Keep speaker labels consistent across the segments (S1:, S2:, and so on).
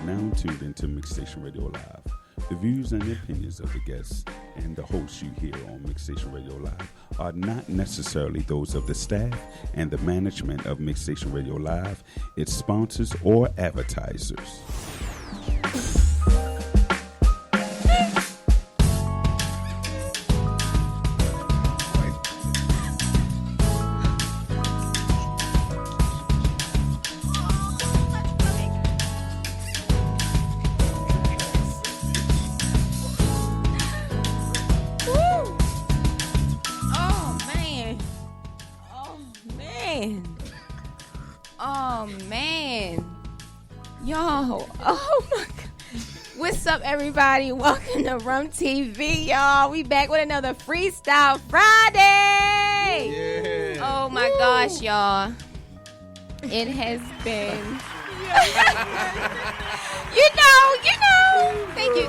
S1: now tuned into Mixstation Radio Live. The views and opinions of the guests and the hosts you hear on Mixstation Radio Live are not necessarily those of the staff and the management of Mixstation Radio Live, its sponsors, or advertisers.
S2: Everybody, welcome to Rum TV, y'all. We back with another Freestyle Friday.
S3: Yeah.
S2: Oh my gosh, y'all. It has been. you know. Thank you.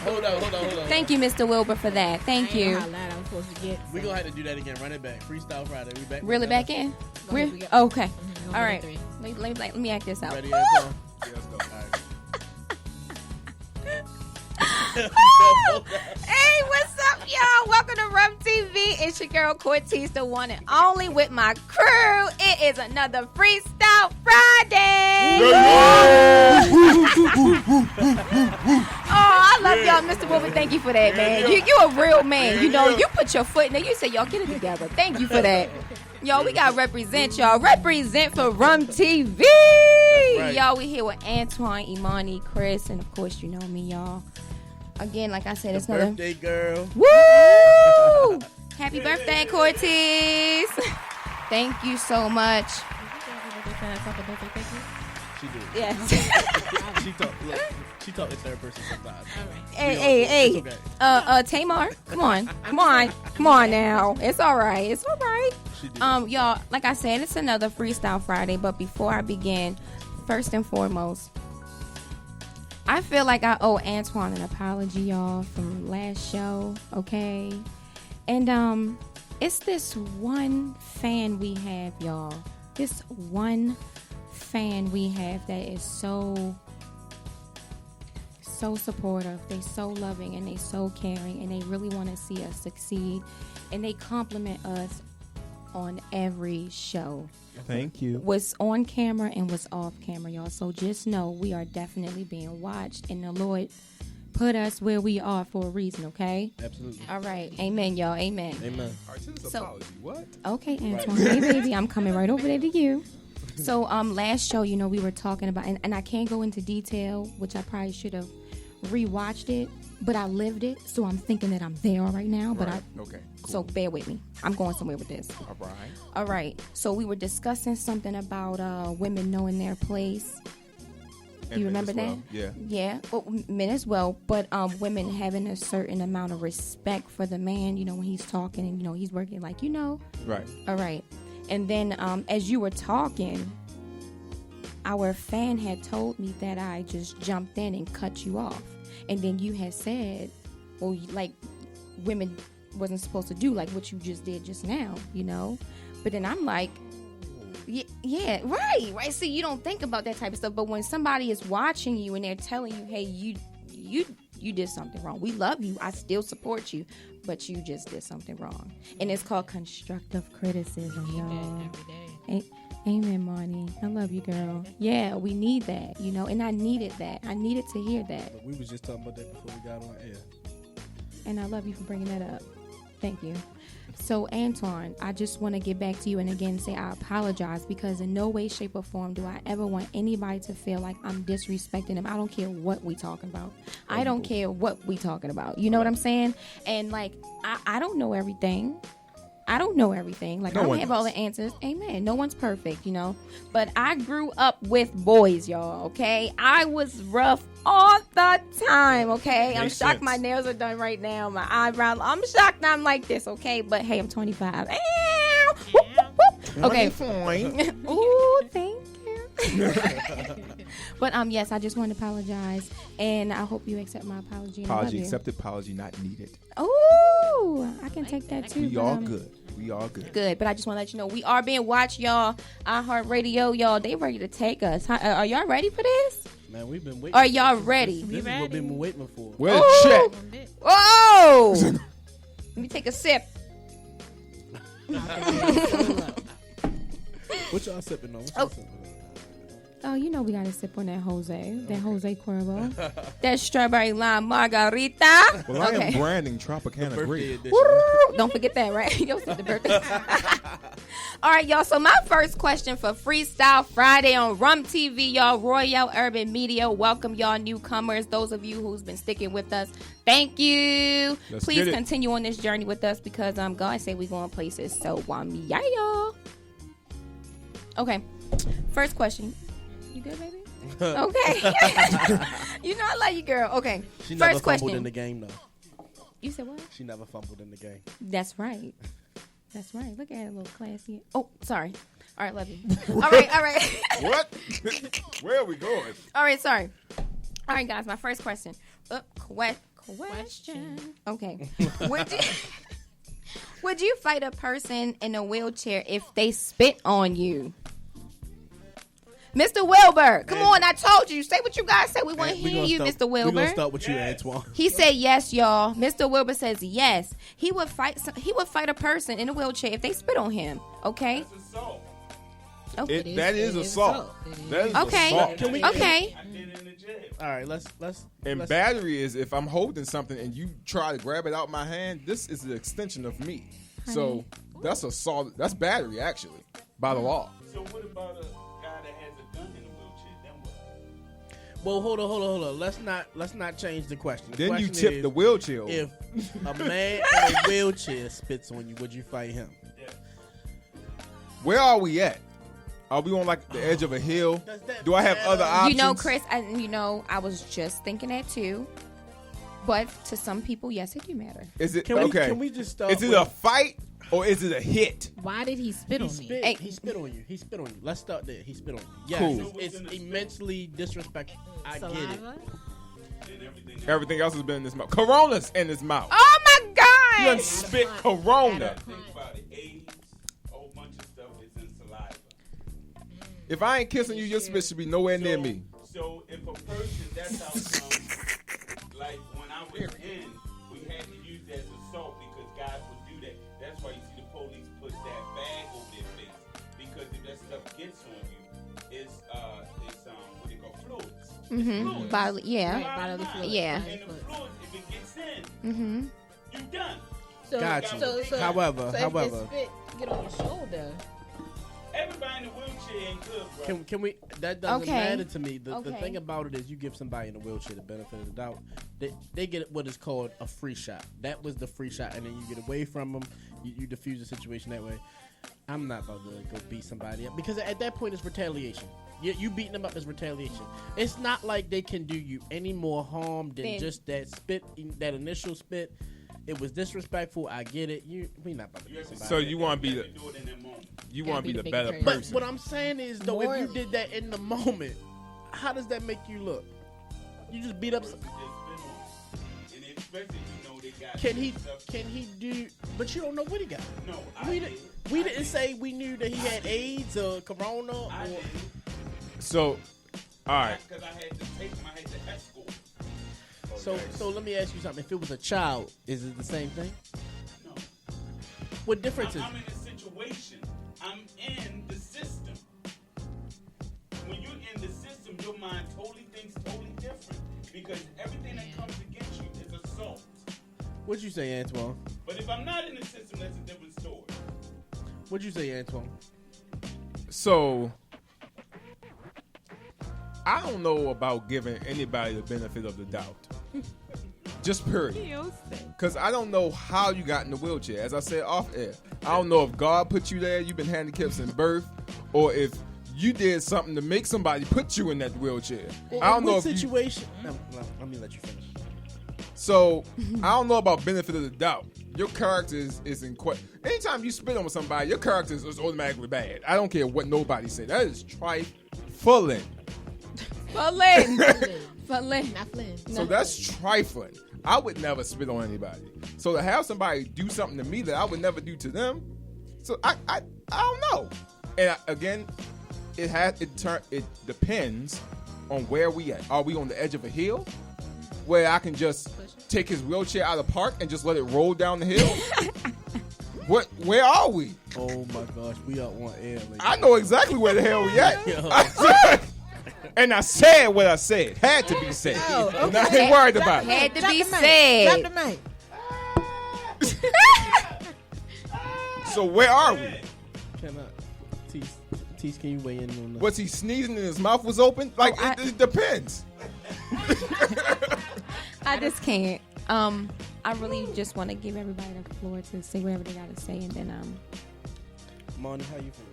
S3: Hold on.
S2: Thank you, Mr. Wilbur, for that. Thank you.
S4: How loud I'm supposed to get.
S3: We're going to have to do that again. Run it back. Freestyle Friday. We back.
S2: Really back in? Okay. All right. Let me act this out.
S3: Ready, Antoine? Yeah, let's go. All right.
S2: Hey, what's up, y'all? Welcome to Rum TV. It's your girl Cortez, the one and only, with my crew. It is another Freestyle Friday. I love y'all, Mr. Wilbur. Thank you for that, man. You a real man. You know, you put your foot in there. You say, y'all, get it together. Thank you for that. Y'all, we got to represent y'all. Represent for Rum TV. Right. Y'all, we here with Antoine, Imani, Chris, and of course, you know me, y'all. Again, like I said, it's another
S3: birthday girl.
S2: Woo! Happy birthday, Cortez. Thank you so much.
S3: She did.
S2: Yes.
S3: She talked in third person sometimes.
S2: All right. Hey. Okay. Tamar, come on now. It's all right. Y'all, like I said, it's another Freestyle Friday. But before I begin, first and foremost, I feel like I owe Antoine an apology, y'all, from last show, okay? And it's this one fan we have, y'all. This one fan we have that is so supportive. They so loving and they so caring and they really want to see us succeed. And they compliment us on every show.
S5: Thank you.
S2: What's on camera and what's off camera, y'all. So just know we are definitely being watched, and the Lord put us where we are for a reason, okay?
S3: Absolutely.
S2: All right. Amen, y'all. Amen.
S5: Artist apology. What?
S2: Okay, Antoine. Hey, baby. I'm coming right over there to you. So last show, you know, we were talking about, and I can't go into detail, which I probably should have rewatched it, but I lived it, so I'm thinking that I'm there right now. But
S5: okay, cool.
S2: So bear with me. I'm going somewhere with this. All right. So we were discussing something about women knowing their place. Do you remember that? Yeah. Well, men as well, but women having a certain amount of respect for the man. You know, when he's talking and you know he's working, like
S5: Right.
S2: All right. And then as you were talking, our fan had told me that I just jumped in and cut you off. And then you had said, well, like, women wasn't supposed to do, like, what you just did just now, you know? But then I'm like, yeah, right. See, you don't think about that type of stuff. But when somebody is watching you and they're telling you, hey, you did something wrong. We love you. I still support you. But you just did something wrong. And it's called constructive criticism, y'all.
S4: Every day.
S2: Amen, Marnie. I love you, girl. Yeah, we need that, you know, and I needed that. I needed to hear that.
S3: But we was just talking about that before we got on air.
S2: And I love you for bringing that up. Thank you. So, Antoine, I just want to get back to you and again say I apologize because in no way, shape, or form do I ever want anybody to feel like I'm disrespecting them. I don't care what we talking about. I don't care what we talking about. You know what I'm saying? And, like, I don't know everything. Like, I don't have all the answers. Amen. No one's perfect, you know. But I grew up with boys, y'all, okay? I was rough all the time, okay? I'm shocked my nails are done right now. My eyebrows, I'm shocked I'm like this, okay? But, hey, I'm 25. Okay. Ooh, thank you. But yes, I just want to apologize, and I hope you accept my apology.
S5: Apology accepted, apology not needed.
S2: Oh, I can take that too.
S5: We all good.
S2: Good, but I just want to let you know we are being watched, y'all. iHeartRadio, y'all, they ready to take us. Are y'all ready for this?
S3: Man, we've been waiting.
S2: Are y'all ready?
S3: This is what we've been waiting for.
S5: Where's
S2: Ooh.
S5: check?
S2: Whoa! Let me take a sip.
S3: What y'all sipping on? What
S2: Oh.
S3: y'all sipping on?
S2: Oh, you know we gotta sip on that Jose. That Jose Cuervo. That strawberry lime margarita.
S5: Well, I am
S2: Okay.
S5: branding Tropicana
S3: Birthday
S5: Grape.
S3: edition.
S2: Woo! Don't forget that, right? You'll see the birthday. All right, y'all. So my first question for Freestyle Friday on Rum TV, y'all. Royale Urban Media. Welcome y'all newcomers. Those of you who's been sticking with us, thank you.
S5: Let's
S2: Please
S5: get it.
S2: continue on this journey with us because God say we going places. So yeah, y'all. Okay. First question. You good, baby? Okay. You know I love you, girl. Okay.
S3: She never
S2: First
S3: fumbled
S2: question.
S3: in the game, though.
S2: You said what?
S3: She never fumbled in the game.
S2: That's right. That's right. Look at it, a little classy. Oh, sorry. All right, love you. All right.
S5: What? Where are we going?
S2: All right, sorry. All right, guys, my first question. Question. Okay. Would you fight a person in a wheelchair if they spit on you? Mr. Wilbur, come on, I told you. Say what you guys said. We want to hear you, Mr.
S3: We're going to
S2: Wilbur.
S3: start with you, Antoine.
S2: He said yes, y'all. Mr. Wilbur says yes. He would fight a person in a wheelchair if they spit on him. Okay.
S1: That's assault.
S2: Okay.
S5: That is assault. That is
S2: Okay.
S5: assault.
S3: Can we-
S2: Okay.
S1: I did it in the jail.
S3: All right, let's.
S5: And battery is if I'm holding something and you try to grab it out my hand, this is an extension of me. So that's assault. That's battery, actually, by the law.
S1: So what about a guy that has a gun in a wheelchair? Then what?
S3: Well, hold on. Let's not change the question. The
S5: Then you
S3: question
S5: tip
S3: is,
S5: the wheelchair over.
S3: If a man in a wheelchair spits on you, would you fight him?
S5: Where are we at? Are we on like the edge of a hill?
S3: Does that
S5: Do I have
S3: matter?
S5: other options?
S2: You know, Chris, I was just thinking that too. But to some people, yes, it do matter.
S5: Is it
S3: Can
S5: okay?
S3: we just start?
S5: Is it
S3: with,
S5: a fight or is it a hit?
S4: Why did he spit
S3: He
S4: on me?
S3: spit.
S2: Hey.
S3: He spit on you. He spit on you. Let's start there. He spit on you. Yes,
S5: Cool.
S3: it's immensely disrespectful. I get it.
S4: Saliva?
S5: Everything else has been in his mouth. Corona's in his mouth.
S2: Oh my
S5: You
S2: God!
S5: done spit Corona.
S1: Think about it. AIDS, a whole bunch of stuff is in saliva.
S5: If I ain't kissing you, your spit should be nowhere near me.
S1: So if a person, that's how come, like when I was in, we had to use that as assault because guys would do that. That's why you see the police put that bag over their face because if that stuff gets on you, it's what they call fluids.
S2: Mm-hmm. Bodily, yeah.
S4: Right, bodily fluids.
S2: Yeah.
S1: And the fluid, if it gets in,
S2: Mm-hmm.
S1: you done.
S4: So,
S1: Got you.
S3: However,
S4: if the spit get on your shoulder.
S1: Everybody in the wheelchair ain't good, bro.
S3: Can we? That doesn't
S2: Okay.
S3: matter to me. The
S2: Okay.
S3: thing about it is, you give somebody in a wheelchair the benefit of the doubt. They get what is called a free shot. That was the free shot, and then you get away from them. You diffuse the situation that way. I'm not about to go beat somebody up because at that point it's retaliation. You beating them up is retaliation. It's not like they can do you any more harm than just that spit, that initial spit. It was disrespectful. I get it. We not about to beat somebody.
S5: So you want to be the
S1: do it in that moment.
S5: you
S4: Gotta
S5: want to
S4: be
S5: be
S4: the
S5: the
S4: bigger
S5: better
S4: person.
S3: But
S5: person.
S3: what I'm saying is, though,
S4: More-
S3: if you did that in the moment, how does that make you look? You just beat up.
S1: Person just spit on you. And especially you know they got stuff.
S3: Can he do? But you don't know what he got.
S1: No,
S3: We didn't say we knew that he had AIDS or Corona.
S1: I
S3: Or,
S1: didn't.
S5: So, all right.
S1: Because I had to take him. I had to escort.
S3: so let me ask you something. If it was a child, is it the same thing?
S1: No.
S3: What difference is
S1: I'm
S3: it?
S1: in a situation. I'm in the system. When you're in the system, your mind totally thinks totally different. Because everything that comes against you is assault.
S3: What'd you say, Antoine?
S1: But if I'm not in the system, that's a different story.
S3: What'd you say, Antoine?
S5: So, I don't know about giving anybody the benefit of the doubt. Just period. Because I don't know how you got in the wheelchair. As I said off air, I don't know if God put you there, you've been handicapped since birth, or if you did something to make somebody put you in that wheelchair. I don't know if
S3: situation. No, let me let you finish.
S5: So, I don't know about benefit of the doubt. Your character is in question. Anytime you spit on somebody, your character is automatically bad. I don't care what nobody say. That is trifling.
S2: Flynn.
S4: Not Flynn.
S5: So that's trifling. I would never spit on anybody. So to have somebody do something to me that I would never do to them, so I don't know. And again, it depends on where we at. Are we on the edge of a hill where I can just take his wheelchair out of the park and just let it roll down the hill? Where are we?
S3: Oh my gosh, we are on air.
S5: I know exactly where the hell we at. And I said what I said. Had to be said.
S4: Oh, okay.
S5: And I ain't worried about it.
S2: Had to
S4: Drop
S2: be
S4: the mic.
S2: said.
S4: Drop the mic.
S5: So where are we?
S3: Tease, can you weigh in on that?
S5: Was he sneezing and his mouth was open? Like, it depends.
S2: I just can't. I really just want to give everybody the floor to say whatever they got to say, and then
S3: Monty, how you feel?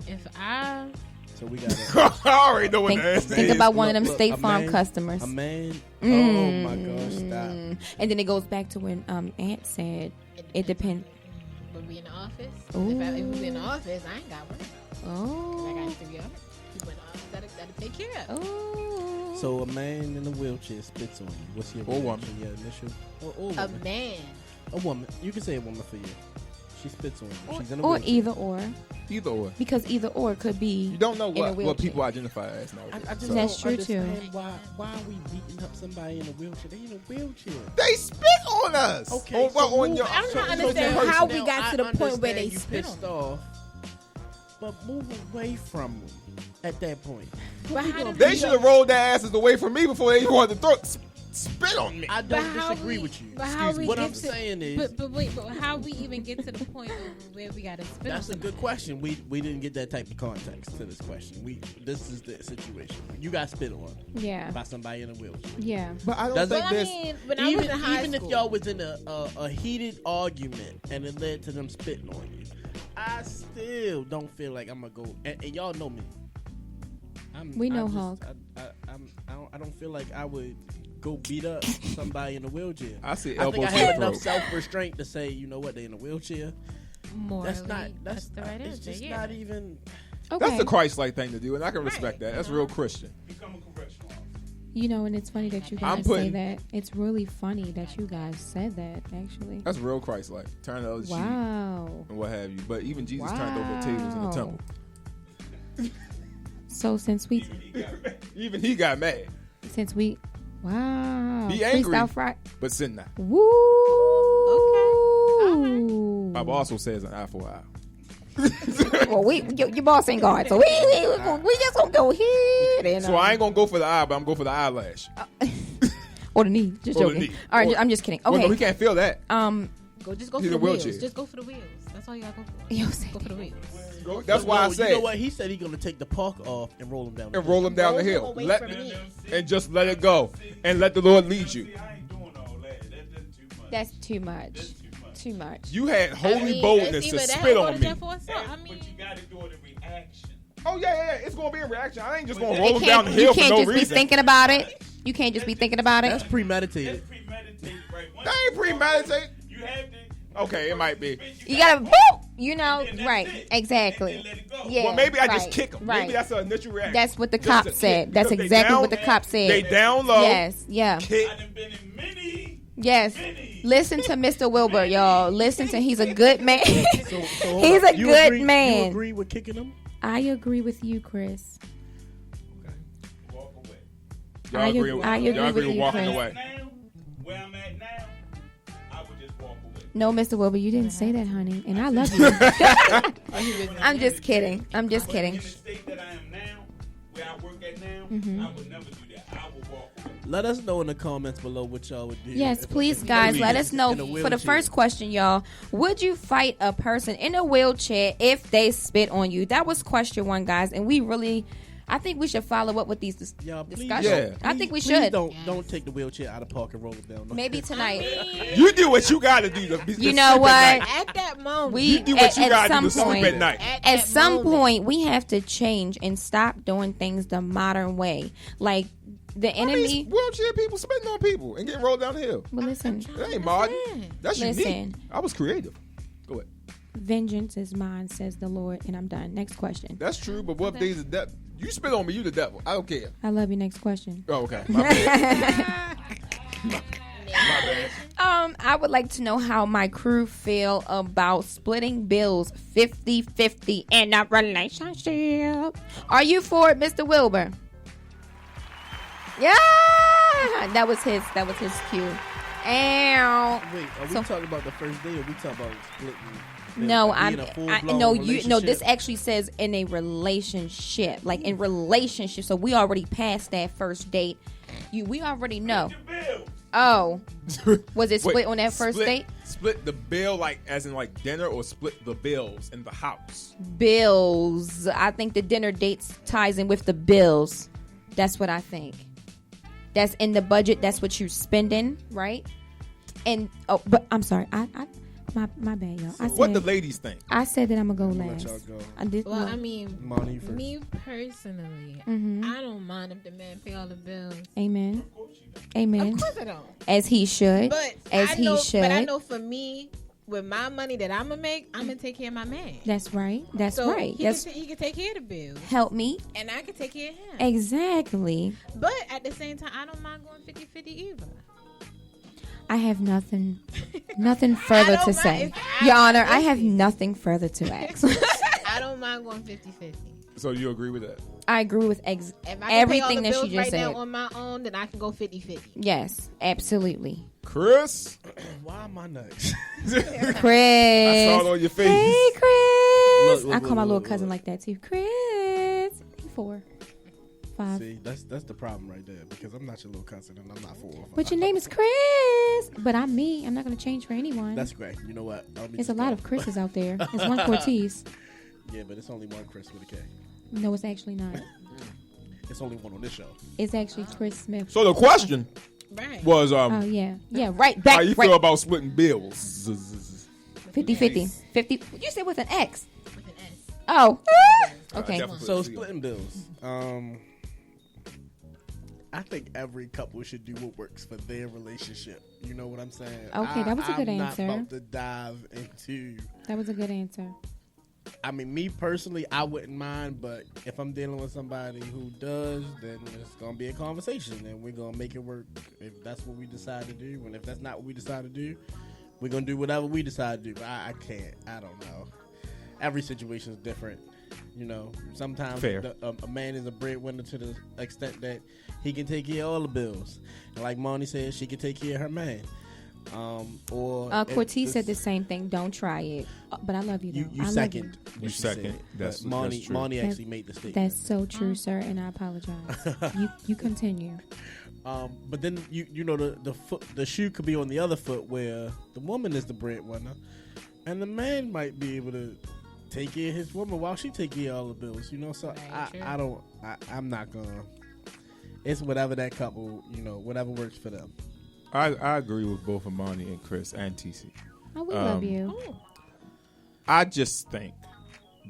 S4: If I
S3: So we got
S5: I already know what the answer
S2: think
S5: is.
S2: about one of them
S3: Look,
S2: State
S3: a
S2: Farm
S3: man-
S2: customers.
S3: A man. Oh my gosh, stop.
S2: And then it goes back to when Aunt said it depends.
S4: would be in the office,
S2: Ooh.
S4: if we in the office, I ain't got one. I got
S2: Oh.
S4: 3 others. People in the office gotta take care of.
S2: Oh.
S3: So a man in a wheelchair spits on you. What's your
S5: Or woman.
S3: reaction? Your initial? Or
S4: A
S3: woman.
S4: man.
S3: A woman. You can say a woman for you. She spits on you. She's in a
S2: Or
S3: wheelchair.
S2: either or,
S5: Either or.
S2: because either or could be.
S5: You don't know
S2: in a
S5: what
S2: wheelchair.
S5: people identify as nowadays.
S3: I just
S5: So-
S2: That's
S3: don't
S2: true, too.
S3: understand why are we beating up somebody in a wheelchair? They in a wheelchair.
S5: They spit on us.
S3: Okay,
S5: On,
S3: so
S5: on
S3: move-
S5: your,
S4: I'm
S5: so-
S4: not
S5: so
S4: understanding
S5: person-
S4: how we
S3: Now,
S4: got to the
S3: I
S4: point where they
S3: understand you
S4: spit
S3: pissed
S4: on
S3: off, but move away from them at that point.
S4: But how did
S5: They should have rolled their asses away from me before they even wanted to spit on me.
S3: I
S4: But
S3: don't
S4: how
S3: disagree
S4: we-
S3: with you.
S4: but how we
S3: What
S4: get
S3: I'm
S4: to-
S3: saying is,
S6: But wait, but how we even get to the point where we gotta spit
S3: that's
S6: on
S3: a good question. We didn't get that type of context to this question. This is the situation. You got spit on
S2: Yeah.
S3: by somebody in a wheelchair.
S2: Yeah.
S5: But I don't
S3: Does it-
S5: think
S4: Well, I
S5: this.
S4: mean, when I was in high
S3: even
S4: school,
S3: if y'all was in a heated argument and it led to them spitting on you, I still don't feel like I'm gonna go. And y'all know me.
S2: We know
S3: I just-
S2: Hulk.
S3: I don't feel like I would go beat up somebody in a wheelchair.
S5: I see
S3: I
S5: elbows
S3: think I
S5: to
S3: have
S5: the
S3: enough
S5: throat.
S3: self-restraint to say, you know what, they in a wheelchair.
S6: morally.
S3: That's not. That's
S6: the right
S3: It's
S6: answer.
S3: just
S6: Yeah.
S3: not even.
S2: Okay.
S5: That's the Christ-like thing to do, and I can respect that. That's real Christian.
S1: Become a correctional officer.
S2: You know, and it's funny that you
S5: I'm
S2: guys say
S5: putting-
S2: that. It's really funny that you guys said that, actually.
S5: That's real Christ-like. Turn the other cheek
S2: Wow.
S5: and what have you. But even Jesus turned over the tables in the
S2: Wow.
S5: temple.
S2: So since
S5: Even he got mad,
S2: wow.
S5: Be angry.
S2: Freestyle Friday.
S5: but sin not.
S2: Woo.
S6: All
S5: Bible also says an eye for an eye.
S2: Well, your boss ain't God, so we just gonna go here and
S5: So I ain't gonna go for the eye, but I'm going for the eyelash.
S2: or the knee. Just
S5: Or the
S2: joking.
S5: knee.
S2: All right,
S5: Or-
S2: I'm just kidding.
S5: Well, no, he
S2: Okay.
S5: can't feel that.
S6: Just go
S5: He's
S6: for
S5: in
S6: the
S5: a
S6: wheels.
S5: wheelchair.
S6: Just go for the wheels. That's all you gotta go for.
S2: Yo, say
S6: Go for the wheels.
S5: That's why I
S3: You
S5: said
S3: know what? He said he's gonna take the park off and roll him down.
S5: and roll him down the
S4: Roll him
S5: hill.
S4: away
S5: Let,
S4: from me.
S5: and just let it go and let the Lord lead you.
S1: See, I ain't doing all that. That's too much.
S2: that's too much.
S1: That's too much.
S2: Too much.
S5: You had holy
S6: I mean,
S5: boldness
S6: it's
S5: to
S6: either that
S5: spit
S6: or go
S5: on
S6: to
S5: me.
S6: jail for assault. I
S1: But
S6: mean,
S1: you gotta do it in reaction.
S5: Oh yeah, it's gonna be a reaction. I ain't just gonna
S1: But
S5: roll
S2: It
S5: him down the
S2: can't, you
S5: hill for
S2: can't
S5: no
S2: just
S5: reason.
S2: be thinking about it. You can't just be thinking about
S3: That's
S2: it.
S3: premeditated.
S1: That's premeditated, right? Once
S5: That ain't
S1: you go
S5: premeditated.
S1: You have to.
S5: Okay, it might be.
S2: You gotta, boop, you know,
S1: And that's
S2: right?
S1: it.
S2: Exactly.
S1: And let it go.
S2: Yeah.
S5: Well, maybe I just
S2: right,
S5: kick him.
S2: Right.
S5: Maybe that's the initial reaction.
S2: That's what the
S5: Just
S2: cop
S5: a kick,
S2: said. That's
S5: because they
S2: exactly
S5: down-
S2: what the cop said.
S5: They down low.
S2: Yes. Yeah.
S5: Kick.
S1: I done been in many.
S2: Yes. Listen to Mr. Wilbur, y'all. Listen to. He's a good man.
S3: So hold
S2: He's
S3: up.
S2: a
S3: You
S2: good
S3: agree-
S2: man.
S3: You agree with kicking him?
S2: I agree with you, Chris.
S1: Walk away.
S5: Y'all
S2: I
S5: agree,
S2: ag-
S5: with-
S2: I
S5: y'all
S2: agree
S5: agree
S2: with
S5: with
S2: you,
S5: walking
S2: Chris.
S5: away.
S1: Now, where I'm at now, I would just walk away.
S2: No, Mr. Wilbur, you didn't say that, honey, and I love you. I'm just kidding. I'm just kidding.
S1: In the state that I am now, where I work at now,
S2: Mm-hmm.
S1: I would never do that. I would walk away.
S3: Let us know in the comments below what y'all would do.
S2: Yes,
S3: if-
S2: please,
S3: if
S2: guys,
S3: you
S2: let
S3: was
S2: us know
S3: in a
S2: for the
S3: wheelchair.
S2: first question, y'all. Would you fight a person in a wheelchair if they spit on you? That was question 1, guys, and I think we should follow up with these
S3: Y'all, please,
S2: discussions.
S5: Yeah.
S2: I think we
S3: please
S2: should.
S3: Don't take the wheelchair out of park and roll it down.
S2: Maybe tonight.
S5: You do what you gotta do. To
S2: You know what?
S4: At that moment,
S5: You do what you gotta do to
S2: some
S5: sleep
S2: point,
S5: at night.
S2: at
S4: that
S2: some
S4: moment.
S2: point, we have to change and stop doing things the modern way. Like the
S5: I mean,
S2: enemy.
S5: wheelchair people spitting on people and getting rolled down the hill.
S2: Well, listen,
S5: That ain't modern. That's unique.
S2: Listen.
S5: I was creative. Go ahead.
S2: vengeance is mine, says the Lord, and I'm done. Next question.
S5: That's true, but what if they's the devil? You spit on me, you the devil. I don't care.
S2: I love you. Next question.
S5: Oh, okay. My bad. My bad.
S2: I would like to know how my crew feel about splitting bills 50-50 in a relationship. Are you for it, Mr. Wilbur? Yeah, that was his cue. Ow.
S3: Wait, are we talking about the first day, or we talking about splitting?
S2: No,
S3: No,
S2: this actually says in a relationship, like in relationship. So we already passed that first date. We already know. Oh, was it split on that first date?
S5: Split the bill, like as in like dinner, or split the bills in the house?
S2: Bills. I think the dinner dates ties in with the bills. That's what I think. That's in the budget. That's what you're spending, right? And but I'm sorry. My bad, y'all. I said,
S5: what the ladies think?
S2: I said that I'm gonna go
S3: Let
S2: last.
S3: y'all go.
S2: I did.
S6: Well, I mean,
S3: Money first.
S6: me personally, I don't mind if the man pay all the bills.
S2: Amen. Amen.
S6: Of course I don't.
S2: As he should.
S6: But
S2: as
S6: I
S2: he
S6: know,
S2: should.
S6: But I know for me, with my money that I'm gonna make, I'm gonna take care of my man.
S2: That's right. That's
S6: So
S2: right.
S6: He can take care of the bills,
S2: Help me.
S6: and I can take care of him.
S2: Exactly.
S6: But at the same time, I don't mind going 50-50 either.
S2: I have nothing further
S6: don't
S2: to
S6: mind
S2: say.
S6: if
S2: Your Honor, I have nothing further to ask.
S6: I don't mind going 50-50.
S5: So you agree with that?
S2: I agree with
S6: If I can
S2: everything
S6: pay
S2: that
S6: all
S2: she
S6: the bills
S2: just
S6: right
S2: said.
S6: now on my own, then I can go 50-50.
S2: Yes, absolutely.
S5: Chris?
S3: Why am I next?
S2: Chris.
S5: I saw it on your face.
S2: Hey, Chris.
S3: Look,
S2: I call my little
S3: look,
S2: cousin
S3: look.
S2: like that too. Chris. 4, 5.
S3: See, that's the problem right there, because I'm not your little cousin and I'm not 4 or 5.
S2: But your name is Chris. But I'm me. I'm not going to change for anyone.
S3: That's great. You know what?
S2: There's a lot of Chris's out there. There's one Cortez.
S3: Yeah, but it's only one Chris with a K.
S2: No, it's actually not.
S3: It's only one on this show.
S2: It's actually Chris Smith.
S5: So the question
S6: Right.
S5: was,
S2: Oh, yeah. Yeah, right. Back.
S5: how you
S2: right.
S5: feel about splitting bills?
S2: 50-50. 50. You said with an X.
S6: With an S.
S2: Oh. Okay.
S5: Definitely.
S3: So splitting bills. I think every couple should do what works for their relationship. You know what I'm saying?
S2: Okay, that was a good answer.
S3: I'm not about to dive into.
S2: That was a good answer.
S3: I mean, me personally, I wouldn't mind, but if I'm dealing with somebody who does, then it's gonna be a conversation, and we're gonna make it work. If that's what we decide to do, and if that's not what we decide to do, we're gonna do whatever we decide to do. But I can't. I don't know. Every situation is different. You know, sometimes a man is a breadwinner to the extent that he can take care of all the bills. And like Monty said, she can take care of her man.
S2: Cortez said the same thing. Don't try it. But I love you, though.
S3: You
S2: I
S3: second.
S5: You second. That's
S3: Monty
S5: true.
S3: Monty actually made the statement.
S2: That's so true, sir, and I apologize. You continue.
S3: But then you know the shoe could be on the other foot, where the woman is the breadwinner, and the man might be able to take care of his woman while she take care of all the bills. You know, so I'm not gonna. It's whatever that couple, you know, whatever works for them.
S5: I agree with both Amani and Chris and TC.
S2: Oh, we love you.
S5: I just think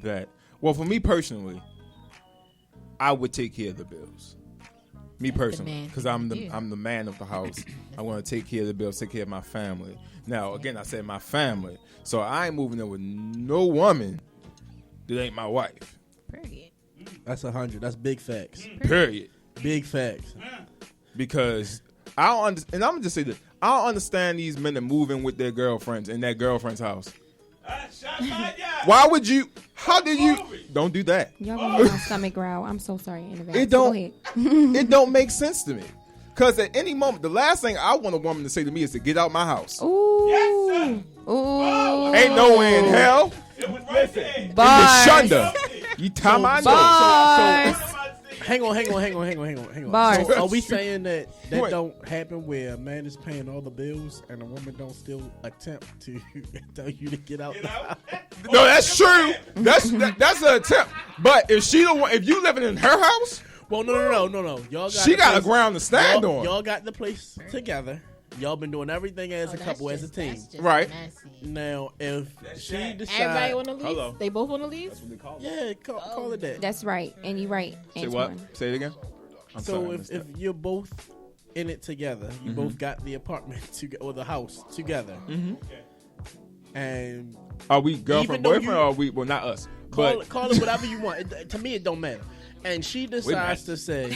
S5: that, well, for me personally, I would take care of the bills. Me personally, because I'm the man of the house. I want to take care of the bills, take care of my family. Now, again, I said my family, so I ain't moving in with no woman that ain't my wife.
S6: Period.
S3: That's 100. That's big facts.
S5: Period.
S3: Big facts.
S5: Because I don't understand, and I'm gonna just say this: I don't understand these men that move in with their girlfriends in their girlfriend's house. Why would you? How did you? Don't do that.
S2: Y'all gonna make my stomach growl. I'm so sorry in advance.
S5: It
S2: Go
S5: don't.
S2: ahead.
S5: It don't make sense to me. Because at any moment, the last thing I want a woman to say to me is to get out my house.
S2: Ooh.
S1: Yes, sir.
S2: Ooh.
S5: Ain't no way in hell.
S1: It was right there.
S2: Bars.
S5: Shunda. You time I know.
S2: Bars.
S3: Hang on.
S2: Bars.
S3: So are we saying that
S5: Wait.
S3: don't happen where a man is paying all the bills and a woman don't still attempt to tell you to get out?
S1: Get out.
S5: No, that's true. That's an attempt. But if she don't want, if you living in her house,
S3: Well, no. Y'all got
S5: she got a ground to stand on.
S3: Y'all got the place together. Y'all been doing everything as a couple, as a team.
S5: Right.
S3: Now, if she
S6: Everybody
S3: decides,
S6: want to leave?
S5: Hello.
S6: They both want to leave?
S3: yeah, call it that.
S2: That's right, and you're right.
S5: Say what?
S2: Antoine.
S5: Say it again. I'm
S3: So
S5: sorry, I missed
S3: if
S5: that.
S3: you're both in it together, you both got the apartment or the house together, and
S5: Are we girlfriend,
S3: though
S5: boyfriend,
S3: you-
S5: or are we? Well, not us.
S3: call
S5: But
S3: it whatever you want. To me, it don't matter. And she decides to say,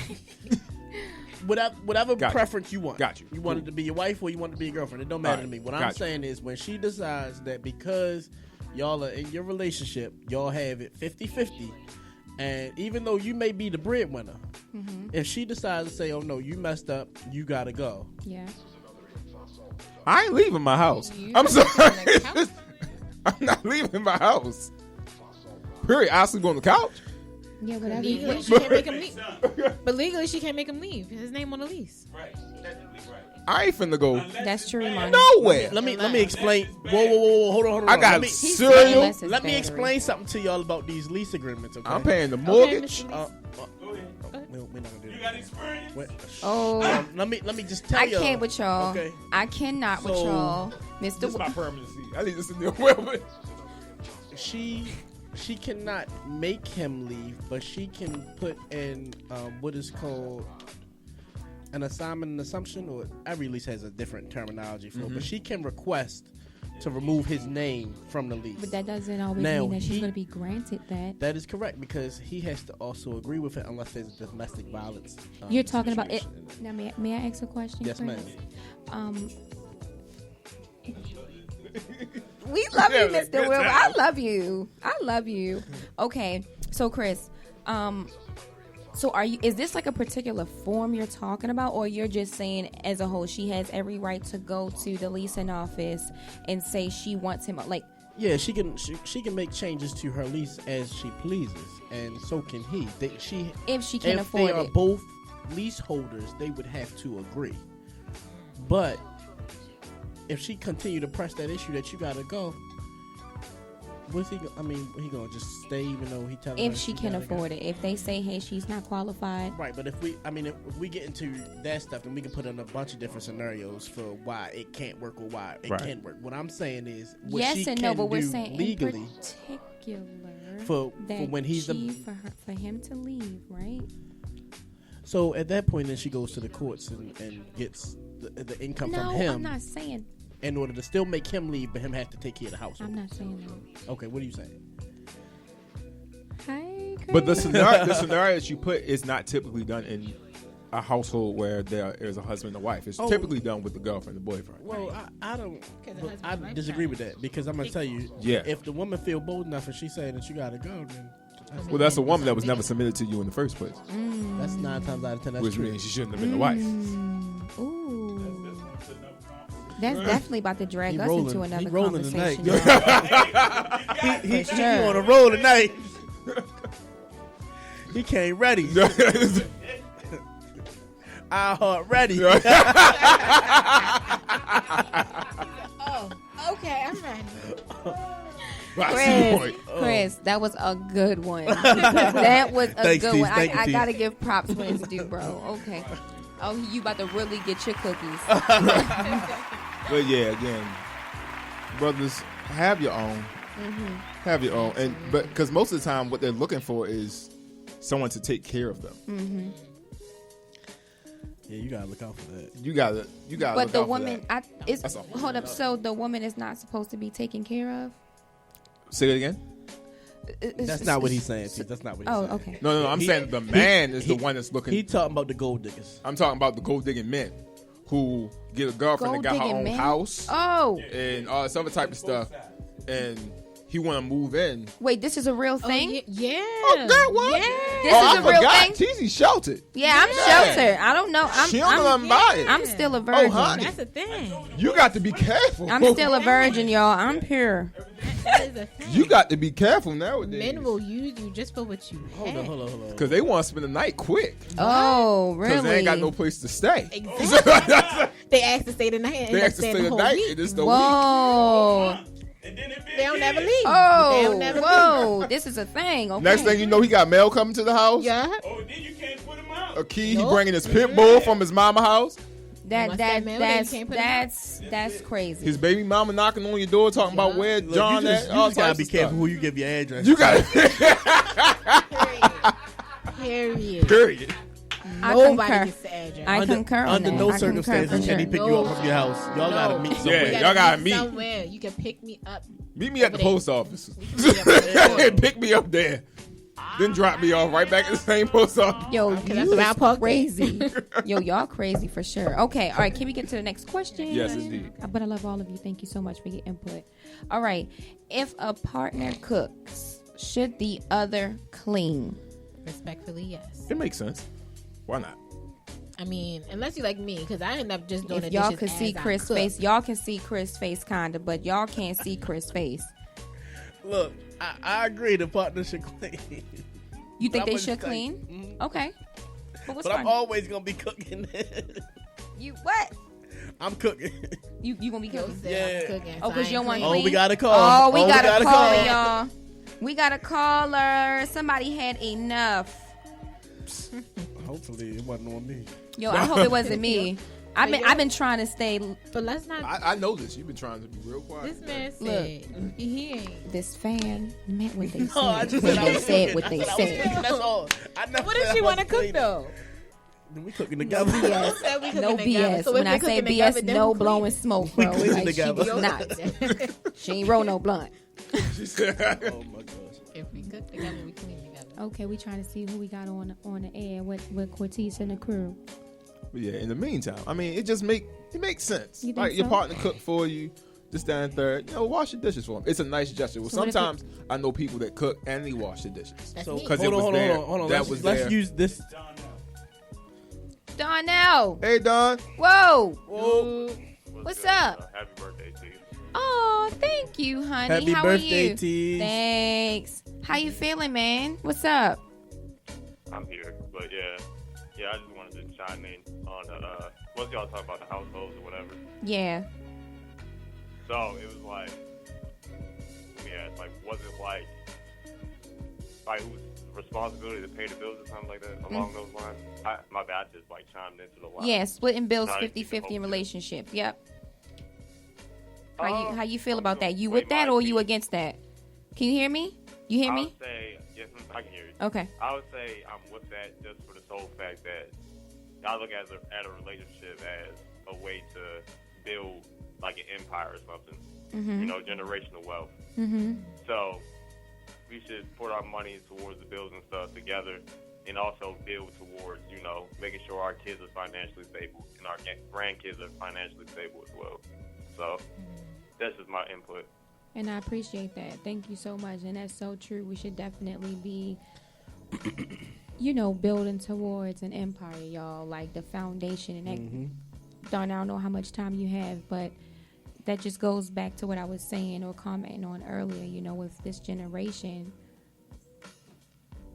S3: whatever
S5: Got you.
S3: preference you want.
S5: Got you.
S3: You want it to be your wife or you want it to be your girlfriend. It don't matter
S5: All
S3: to
S5: right.
S3: me. What
S5: Got
S3: I'm
S5: you.
S3: saying is when she decides that because y'all are in your relationship, y'all have it 50-50, and even though you may be the breadwinner, if she decides to say, oh no, you messed up, you gotta go.
S2: Yeah.
S5: I ain't leaving my house.
S6: You
S5: I'm
S6: sleep
S5: sorry.
S6: on the couch?
S5: I'm not leaving my house. Period. I sleep on the couch.
S2: Yeah, whatever.
S6: Legally, she can't make him leave. But legally, she can't make him leave. His name on the lease.
S5: I ain't finna go
S2: That's true, Imani.
S5: nowhere.
S3: Let me explain. Whoa, hold on.
S5: I got
S3: Let me,
S2: He's
S5: cereal.
S2: saying less is
S3: let me
S2: battery.
S3: explain something to y'all about these lease agreements. Okay?
S5: I'm paying the mortgage.
S6: Mr.
S3: We're not gonna do that. Wait,
S2: Oh,
S3: let me just tell
S2: I
S3: y'all.
S2: can't with y'all.
S3: Okay.
S2: I cannot with
S3: So,
S2: y'all,
S5: This
S2: Mr.
S5: is my permanent seat. I need to sit there with
S3: She cannot make him leave, but she can put in what is called an assignment and assumption, or every lease has a different terminology for it, but she can request to remove his name from the lease.
S2: But that doesn't always
S3: Now,
S2: mean that she's
S3: he-
S2: going to be granted that.
S3: That is correct, because he has to also agree with it unless there's a domestic violence.
S2: You're talking about it.
S3: situation.
S2: Now, may I ask a question?
S3: Yes,
S2: Chris?
S3: ma'am.
S2: We love you,
S5: Yeah,
S2: Mr.
S5: good
S2: Wilbur.
S5: time.
S2: I love you. I love you. Okay, so Chris, so is this like a particular form you're talking about, or you're just saying as a whole she has every right to go to the leasing office and say she wants him, like?
S3: Yeah, she can make changes to her lease as she pleases, and so can he.
S2: If she can
S3: If
S2: afford
S3: they are
S2: it.
S3: both leaseholders, they would have to agree. But if she continue to press that issue that you gotta go, what's he? He gonna just stay even though he telling her
S2: If she can afford it. If they say, hey, she's not qualified.
S3: Right, but if we get into that stuff, then we can put in a bunch of different scenarios for why it can't work or why it
S5: Right.
S3: can work. What I'm saying is, what
S2: Yes
S3: she
S2: and
S3: can
S2: no, but we're
S3: do
S2: saying
S3: legally
S2: in particular
S3: for
S2: that
S3: when he's
S2: for him to leave, right?
S3: So at that point, then she goes to the courts and gets the income from
S2: No,
S3: him
S2: I'm not saying.
S3: in order to still make him leave, but him have to take care of the household.
S2: I'm not saying that.
S3: Okay, what are you saying?
S2: Hi, Chris.
S5: But the scenario that you put is not typically done in a household where there is a husband and a wife. It's
S3: Oh.
S5: typically done with the girlfriend and the boyfriend.
S3: Well, I don't.
S6: the
S3: Well,
S6: husband
S3: I
S6: and wife
S3: disagree
S6: trying
S3: with that, because I'm gonna tell you.
S5: Yeah.
S3: If the woman feel bold enough and she saying that you gotta go, then
S5: Well, that's a woman that was never submitted to you in the first place,
S3: that's 9 times out of 10. That's
S5: which
S3: true.
S5: means she shouldn't have been the wife.
S2: Ooh. That's definitely about to drag
S3: He
S2: us
S3: rolling-
S2: into
S3: he
S2: another
S3: rolling
S2: conversation.
S3: tonight.
S2: y'all.
S3: He
S2: For sure.
S3: on a roll tonight. He came ready. I heart ready.
S6: Oh, okay, I'm ready.
S5: I see your
S2: Chris,
S5: point.
S2: Chris, that was a good one. That was a
S3: Thanks,
S2: good
S3: Tease.
S2: one.
S3: Thank you,
S2: I
S3: Tease.
S2: gotta give props when it's due, bro. Okay. Oh, you about to really get your cookies.
S5: But yeah, again, brothers, have your own. Have your own, and but because most of the time, what they're looking for is someone to take care of them.
S3: Yeah, you gotta look out for that.
S5: You gotta.
S2: But
S5: look
S2: the
S5: out for
S2: woman,
S5: that.
S2: it's hold up. So the woman is not supposed to be taken care of.
S5: Say it again.
S3: That's not what he's saying. Tease. That's not what he's
S2: Oh,
S3: saying.
S2: okay.
S5: No. I'm saying the man is the one that's looking.
S3: He talking about the gold diggers.
S5: I'm talking about the gold digging men who get a girlfriend that got her
S2: Gold-digging
S5: own
S2: men?
S5: house
S2: Oh,
S5: and all this other type of stuff, and he want to move in.
S2: wait, this is a real thing.
S6: Yeah.
S5: Oh, that what?
S6: Yeah.
S2: This
S5: I
S2: is a real
S5: forgot.
S2: thing.
S5: Teezy sheltered.
S2: Yeah, I'm sheltered. I don't know.
S5: She don't know nothing about it.
S2: I'm still a virgin.
S5: honey.
S6: That's a thing.
S5: You got to be careful.
S2: I'm still a virgin, y'all. I'm pure.
S6: That is a thing.
S5: You got to be careful nowadays.
S6: Men will use you just for what you
S3: Hold
S6: have.
S3: on, hold on.
S5: Because they want to spend the night quick.
S2: Oh,
S5: Because
S2: really?
S5: they ain't got no place to stay.
S6: Exactly. They asked to stay the night and
S5: They
S6: end up
S5: asked to
S6: staying
S5: stay
S6: the
S5: the
S6: whole
S5: night,
S6: week.
S5: and it's the week.
S2: Whoa.
S6: They don't never leave. They
S2: Oh,
S6: don't never leave.
S2: whoa. This is a thing. Okay.
S5: Next thing you know, he got mail coming to the house.
S6: Yeah.
S1: Oh, then you can't put him out.
S5: A key. He
S6: Nope.
S5: bringing his pit bull from his mama house.
S6: Once that mail, they can't put 'em
S2: That's crazy.
S5: His baby mama knocking on your door talking about where
S3: Look,
S5: John
S3: you
S5: at.
S3: just,
S5: All
S3: you just gotta
S5: types
S3: be
S5: of
S3: careful
S5: stuff.
S3: who you give your address.
S5: You got
S6: Period.
S5: period.
S2: I
S6: Nobody
S2: concur.
S6: gets the address.
S2: I concur on
S3: Under
S2: that.
S3: no
S2: I concur
S3: circumstances
S2: for
S3: can he
S2: sure.
S3: pick you up from your house. Y'all gotta meet somewhere.
S5: Yeah, y'all gotta meet.
S6: somewhere. You can pick me up.
S5: Meet me at the
S6: Over there.
S5: post office.
S6: Meet me up at the door.
S5: Pick me up there. then drop me off right back at the same post office.
S2: Yo,
S6: Okay,
S2: you
S6: that's what I parked
S2: crazy. Yo, y'all crazy for sure. Okay, all right. Can we get to the next question?
S5: Yes, indeed.
S2: But I love all of you. Thank you so much for your input. All right. If a partner cooks, should the other clean?
S6: Respectfully, yes.
S5: It makes sense. Why not?
S6: I mean, unless you like me, because I end up just doing
S2: If
S6: the
S2: y'all
S6: dishes
S2: could see
S6: as I
S2: Chris'
S6: cook.
S2: face, y'all can see Chris' face kinda, but y'all can't see Chris' face.
S3: Look, I agree. The partner should clean.
S2: You think
S3: But
S2: they
S3: I'm
S2: should
S3: gonna say-
S2: clean?
S3: Mhm.
S2: Okay. But what's
S3: But I'm
S2: fun?
S3: always gonna be cooking.
S2: You what?
S3: I'm cooking.
S2: You gonna be
S6: Yo
S2: cooking?
S6: said
S3: Yeah.
S6: I'm cooking,
S2: Oh,
S6: so
S2: 'cause
S6: I
S2: you
S6: ain't
S2: want
S6: clean.
S2: clean?
S3: Oh, we got a call.
S2: Oh, we got a call,
S3: call.
S2: y'all. We got a caller. Somebody had enough.
S3: Hopefully, it wasn't on me.
S2: Yo, I hope it wasn't me. I've been trying to stay.
S6: But let's not.
S5: I know this. You've been trying to be real quiet.
S6: This man
S2: Look.
S6: said he ain't.
S2: This fan meant what they said.
S3: No, I just
S2: when
S3: said I
S2: they
S3: was
S2: said
S3: cooking.
S2: what
S3: I
S2: they
S3: said I was
S2: said.
S3: cooking, That's all. I never
S6: What
S3: said
S6: does
S3: I
S6: she want to
S3: wasn't
S6: cook
S3: cleaning.
S6: though?
S3: Then we cooking together.
S2: BS.
S6: Said we cooking
S2: No
S6: together.
S2: BS.
S6: So
S2: when
S6: if
S2: I
S6: we
S2: say
S6: cooking
S2: BS,
S6: together, then
S2: no
S6: who clean?
S2: blowing smoke, bro.
S3: cleaning
S2: Like, she
S3: together.
S2: was not. She ain't roll no blunt.
S5: She said,
S3: Oh my gosh.
S6: If we cook together, we clean together.
S2: Okay, we trying to see who we got on the air with Cortez and the crew.
S5: But yeah, in the meantime, I mean, it makes sense.
S2: You think
S5: Like your
S2: so?
S5: partner cook for you, just stand third. Wash your dishes for them. It's a nice gesture. Well,
S2: So what if
S5: sometimes I know people that cook and they wash the dishes.
S6: That's
S3: So
S6: me.
S5: 'Cause
S3: hold
S5: it was
S3: on,
S5: there.
S3: hold on.
S5: That was
S3: Let's
S5: there.
S3: use this.
S2: Donnell,
S5: Hey, Don.
S2: whoa,
S3: Whoa.
S2: what's up?
S7: Happy birthday to you.
S2: Oh, thank you, honey.
S3: Happy
S2: How
S3: birthday,
S2: are you?
S3: Tees.
S2: Thanks. How you feeling, man? What's up?
S7: I'm here, but yeah, I just wanted to chime in on once y'all talk about the households or whatever.
S2: Yeah.
S7: So it was like, was it like whose responsibility to pay the bills or something like that along those lines? My bad, I just like chimed into the line.
S2: Yeah, splitting bills
S7: Trying to
S2: 50-50
S7: keep the
S2: in
S7: whole
S2: relationship. Yep. How you feel
S7: I'm
S2: about
S7: gonna
S2: that? You
S7: play
S2: with that
S7: my
S2: or you
S7: piece.
S2: against that? Can you hear me? You hear
S7: I
S2: me?
S7: would say, yes, I can hear you.
S2: Okay.
S7: I would say I'm with that just for the sole fact that I look at a relationship as a way to build like an empire or something.
S2: Mhm.
S7: Generational wealth.
S2: Mhm.
S7: So we should put our money towards the bills and stuff together, and also build towards making sure our kids are financially stable and our grandkids are financially stable as well. So that's just my input.
S2: And I appreciate that. Thank you so much. And that's so true. We should definitely be, building towards an empire, y'all. Like the foundation. And that, Darn, I don't know how much time you have, but that just goes back to what I was saying or commenting on earlier. With this generation,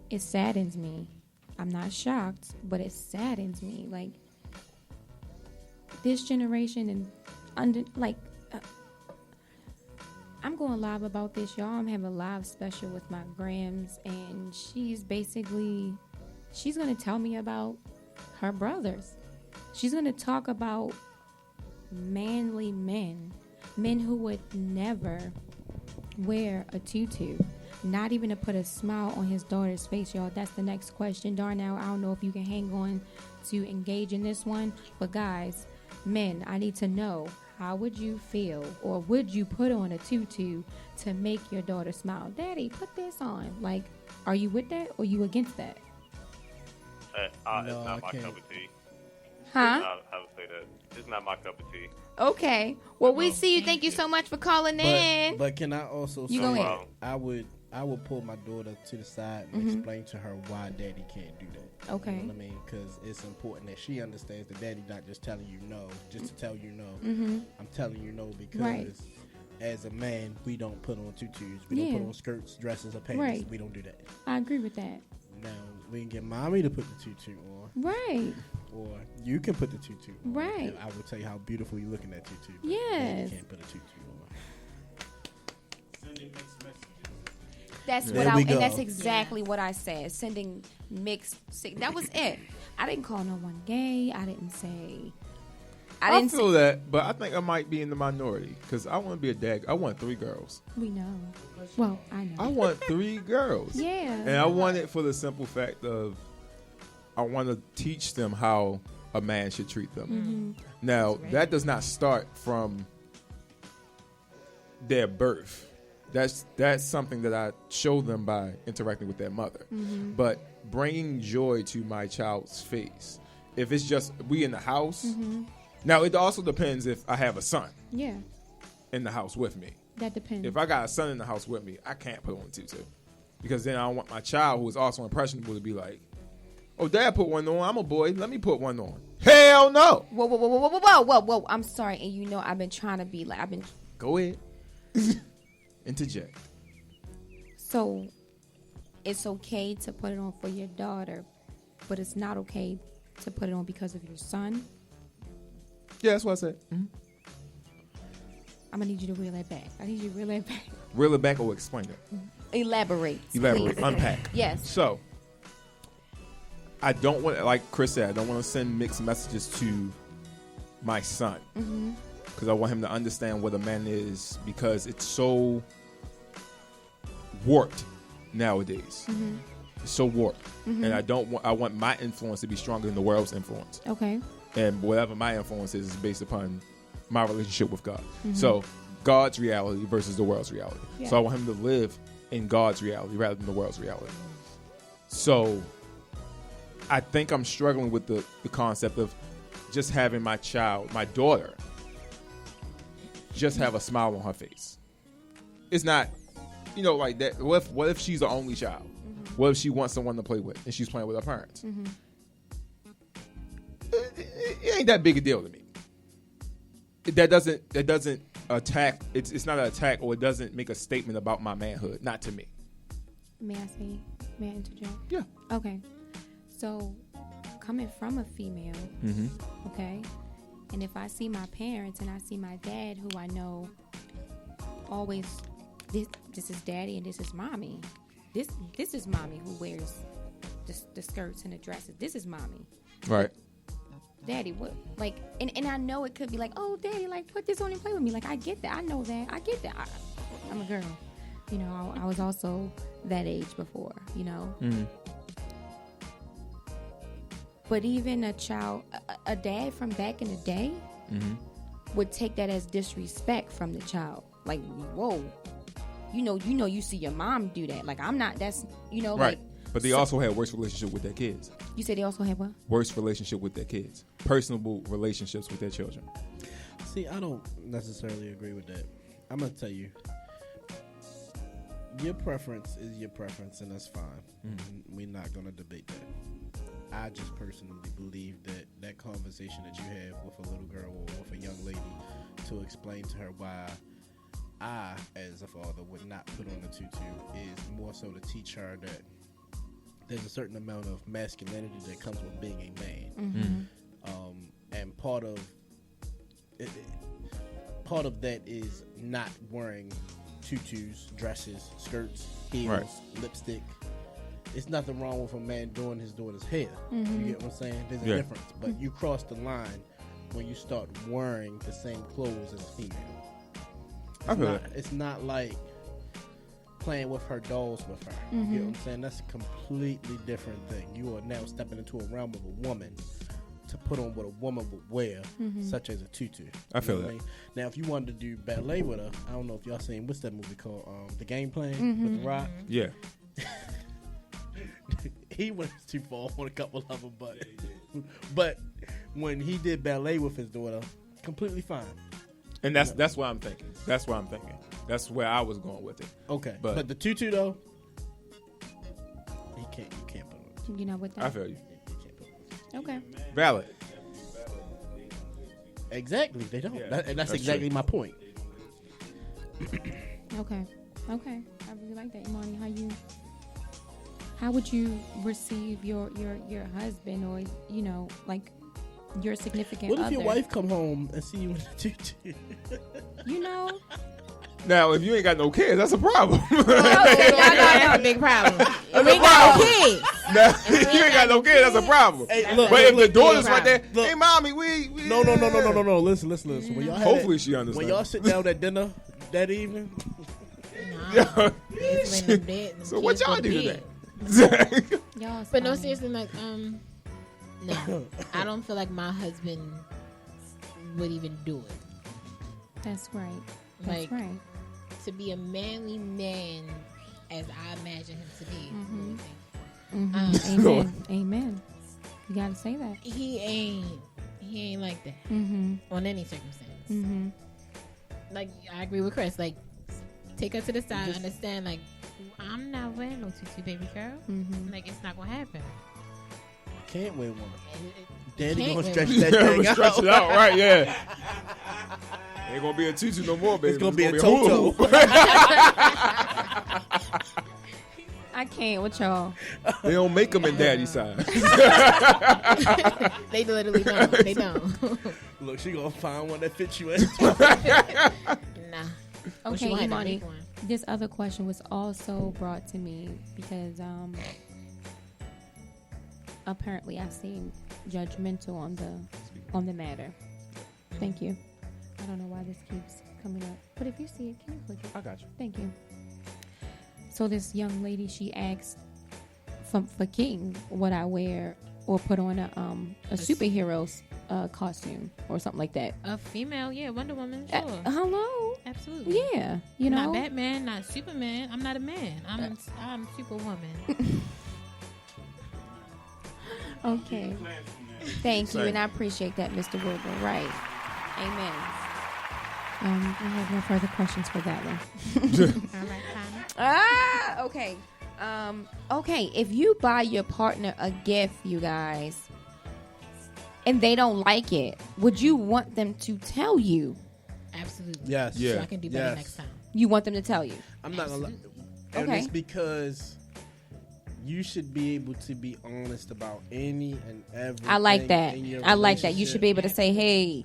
S2: it saddens me. I'm not shocked, but it saddens me. Like this generation and I'm going live about this, y'all. I'm having a live special with my Grams, and she's going to tell me about her brothers. She's going to talk about manly men who would never wear a tutu, not even to put a smile on his daughter's face, y'all. That's the next question. Darnell, I don't know if you can hang on to engage in this one, but guys, men, I need to know, how would you feel, or would you put on a tutu to make your daughter smile? Daddy, put this on. Like, are you with that or you against that?
S7: It's
S3: No,
S7: not
S3: I
S7: my
S3: can't.
S7: cup of tea.
S2: Huh?
S7: I would say that. It's not my cup of tea.
S2: Okay. Well, we see you. Thank you so much for calling in.
S3: But can I also
S2: You
S3: say
S2: go ahead.
S3: I would pull my daughter to the side and explain to her why daddy can't do that.
S2: Okay.
S3: You know what I mean? Because it's important that she understands that daddy not just telling you no, just to tell you no.
S2: Mm-hmm.
S3: I'm telling you no because
S2: Right.
S3: as a man, we don't put on tutus. We don't
S2: Yeah.
S3: put on skirts, dresses, or panties.
S2: Right.
S3: We don't do that.
S2: I agree with that.
S3: Now, we can get mommy to put the tutu on,
S2: Right.
S3: or you can put the tutu on.
S2: Right.
S3: And I will tell you how beautiful you look in that tutu. but
S2: Yes.
S3: Daddy can't put a tutu on.
S2: That's
S3: There
S2: what
S3: we
S2: and
S3: go.
S2: that's exactly what I said. Sending mixed that was it. I didn't call no one gay. I didn't say. I
S5: I
S2: didn't
S5: feel
S2: say.
S5: that, but I think I might be in the minority because I want to be a dad. I want 3 girls.
S2: We know. Well, I know.
S5: I want 3 girls.
S2: Yeah.
S5: And I want it for the simple fact of I want to teach them how a man should treat them.
S2: Mm-hmm.
S5: Now, that does not start from their birth. That's something that I show them by interacting with their mother.
S2: Mm-hmm.
S5: But bringing joy to my child's face, if it's just we in the house.
S2: Mm-hmm.
S5: Now it also depends if I have a son
S2: Yeah,
S5: in the house with me.
S2: that depends.
S5: If I got a son in the house with me, I can't put on a tutu because then I don't want my child, who is also impressionable, to be like, "Oh, Dad put one on. I'm a boy. Let me put one on." Hell no.
S2: Whoa. I'm sorry. And you know, I've been trying to be like,
S5: Go ahead. Interject.
S2: So it's okay to put it on for your daughter, but it's not okay to put it on because of your son.
S5: Yeah, that's what I said.
S2: I'm gonna need you to reel that back.
S5: Reel it back or explain it.
S2: Elaborate.
S5: Elaborate.
S2: Please.
S5: Unpack.
S2: Yes.
S5: So, I don't want, like Chris said, I don't want to send mixed messages to my son because I want him to understand what a man is, because it's so warped nowadays. It's so warped, and I want my influence to be stronger than the world's influence.
S2: Okay.
S5: And whatever my influence is based upon my relationship with God. So God's reality versus the world's reality.
S2: Yeah.
S5: So I want him to live in God's reality rather than the world's reality. So I think I'm struggling with the concept of just having my child, my daughter, just have a smile on her face. It's not, like that. What if she's the only child? What if she wants someone to play with and she's playing with her parents? It ain't that big a deal to me. That doesn't attack. It's not an attack, or it doesn't make a statement about my manhood. Not to me.
S2: May I interject?
S5: Yeah.
S2: Okay. So, coming from a female, okay, and if I see my parents and I see my dad, who I know always, this is daddy and this is mommy. This is mommy who wears the skirts and the dresses. This is mommy.
S5: Right.
S2: Daddy, what? Like, and I know it could be like, oh, daddy, like, put this on and play with me. Like, I get that. I know that. I get that. I'm a girl. I was also that age before, But even a child, a dad from back in the day would take that as disrespect from the child. Like, whoa, you see your mom do that. Like, I'm not, that's,
S5: right.
S2: like.
S5: But they also had worse relationship with their kids.
S2: You said they also had what?
S5: Worse relationship with their kids. Personable relationships with their children.
S3: See, I don't necessarily agree with that. I'm going to tell you. Your preference is your preference, and that's fine. We're not going to debate that. I just personally believe that conversation that you have with a little girl or with a young lady to explain to her why I, as a father, would not put on a tutu is more so to teach her that there's a certain amount of masculinity that comes with being a man. And part of that is not wearing tutus, dresses, skirts, heels, lipstick. It's nothing wrong with a man doing his daughter's hair. You get what I'm saying? There's a difference. But you cross the line when you start wearing the same clothes as a female. It's not like playing with her dolls with her. You get what I'm saying? That's a completely different thing. You are now stepping into a realm of a woman to put on what a woman would wear, such as a tutu.
S5: I feel that.
S3: Now, if you wanted to do ballet with her, I don't know if y'all seen, what's that movie called? The Game Plan with The Rock?
S5: Yeah.
S3: He went too far on a couple of them, but when he did ballet with his daughter, completely fine.
S5: And that's what I'm thinking. That's what I'm thinking. That's where I was going with it.
S3: Okay, but the tutu though, you can't put on.
S2: You know what?
S5: I feel you.
S2: Okay.
S5: Valid.
S3: Exactly, they don't.
S5: Yeah,
S3: That's exactly my point.
S2: Okay. I really like that, Imani. How would you receive your husband or like your significant other?
S3: What if your wife come home and see you in a tutu?
S5: Now, if you ain't got no kids, that's a problem.
S6: That's a big problem. If we ain't got no kids.
S5: Now, if you ain't got no kids, that's a problem.
S3: Hey, look,
S5: but if the daughter's right there,
S3: look.
S5: hey, mommy, we
S3: No. Listen. When y'all
S5: hopefully she understands.
S3: When y'all sit down at dinner that evening.
S5: So what y'all do today?
S6: But no, seriously, like, no, I don't feel like my husband would even do it.
S2: That's right.
S6: Like, to be a manly man as I imagine him to be.
S2: Amen. Amen. You gotta say that.
S6: He ain't like that on any circumstance. Like I agree with Chris. Like take her to the side, understand. Like I'm not wearing no tutu, baby girl. Like it's not gonna happen.
S3: Can't wear one. Daddy
S6: Can't
S3: gonna
S6: wear
S3: stretch
S6: one.
S3: that thing out.
S5: Stretch it out, right? Yeah. Ain't gonna be a tutu no more, baby.
S3: It's gonna be a
S5: hula
S3: toto.
S5: hoop.
S2: I can't with y'all.
S5: They don't make them in daddy size.
S6: They literally don't. They don't.
S3: Look, she gonna find one that fits you. In.
S6: Nah.
S2: Okay,
S6: Well, she might
S2: Imani.
S6: make one.
S2: This other question was also brought to me because apparently I seem judgmental on the matter. Thank you. I don't know why this keeps coming up, but if you see it, can you click it?
S5: I got you.
S2: Thank you. So this young lady, she asked for King would I wear or put on a superhero's costume or something like that.
S6: A female, yeah, Wonder Woman, sure.
S2: Hello.
S6: Absolutely.
S2: Yeah, you know.
S6: Not Batman, not Superman. I'm not a man. I'm Superwoman.
S2: Okay. Thank you, and I appreciate that, Mr. Wilbur. Right. Amen. I have no further questions for that one.
S6: All right,
S2: Okay. Okay, if you buy your partner a gift, you guys, and they don't like it, would you want them to tell you?
S6: absolutely.
S3: Yes.
S5: Yeah.
S6: So I can do better next time.
S2: You want them to tell you?
S3: I'm not gonna lie.
S2: Okay.
S3: And it's because you should be able to be honest about any and everything.
S2: I like that.
S3: in your
S2: I like that. You should be able to say, hey.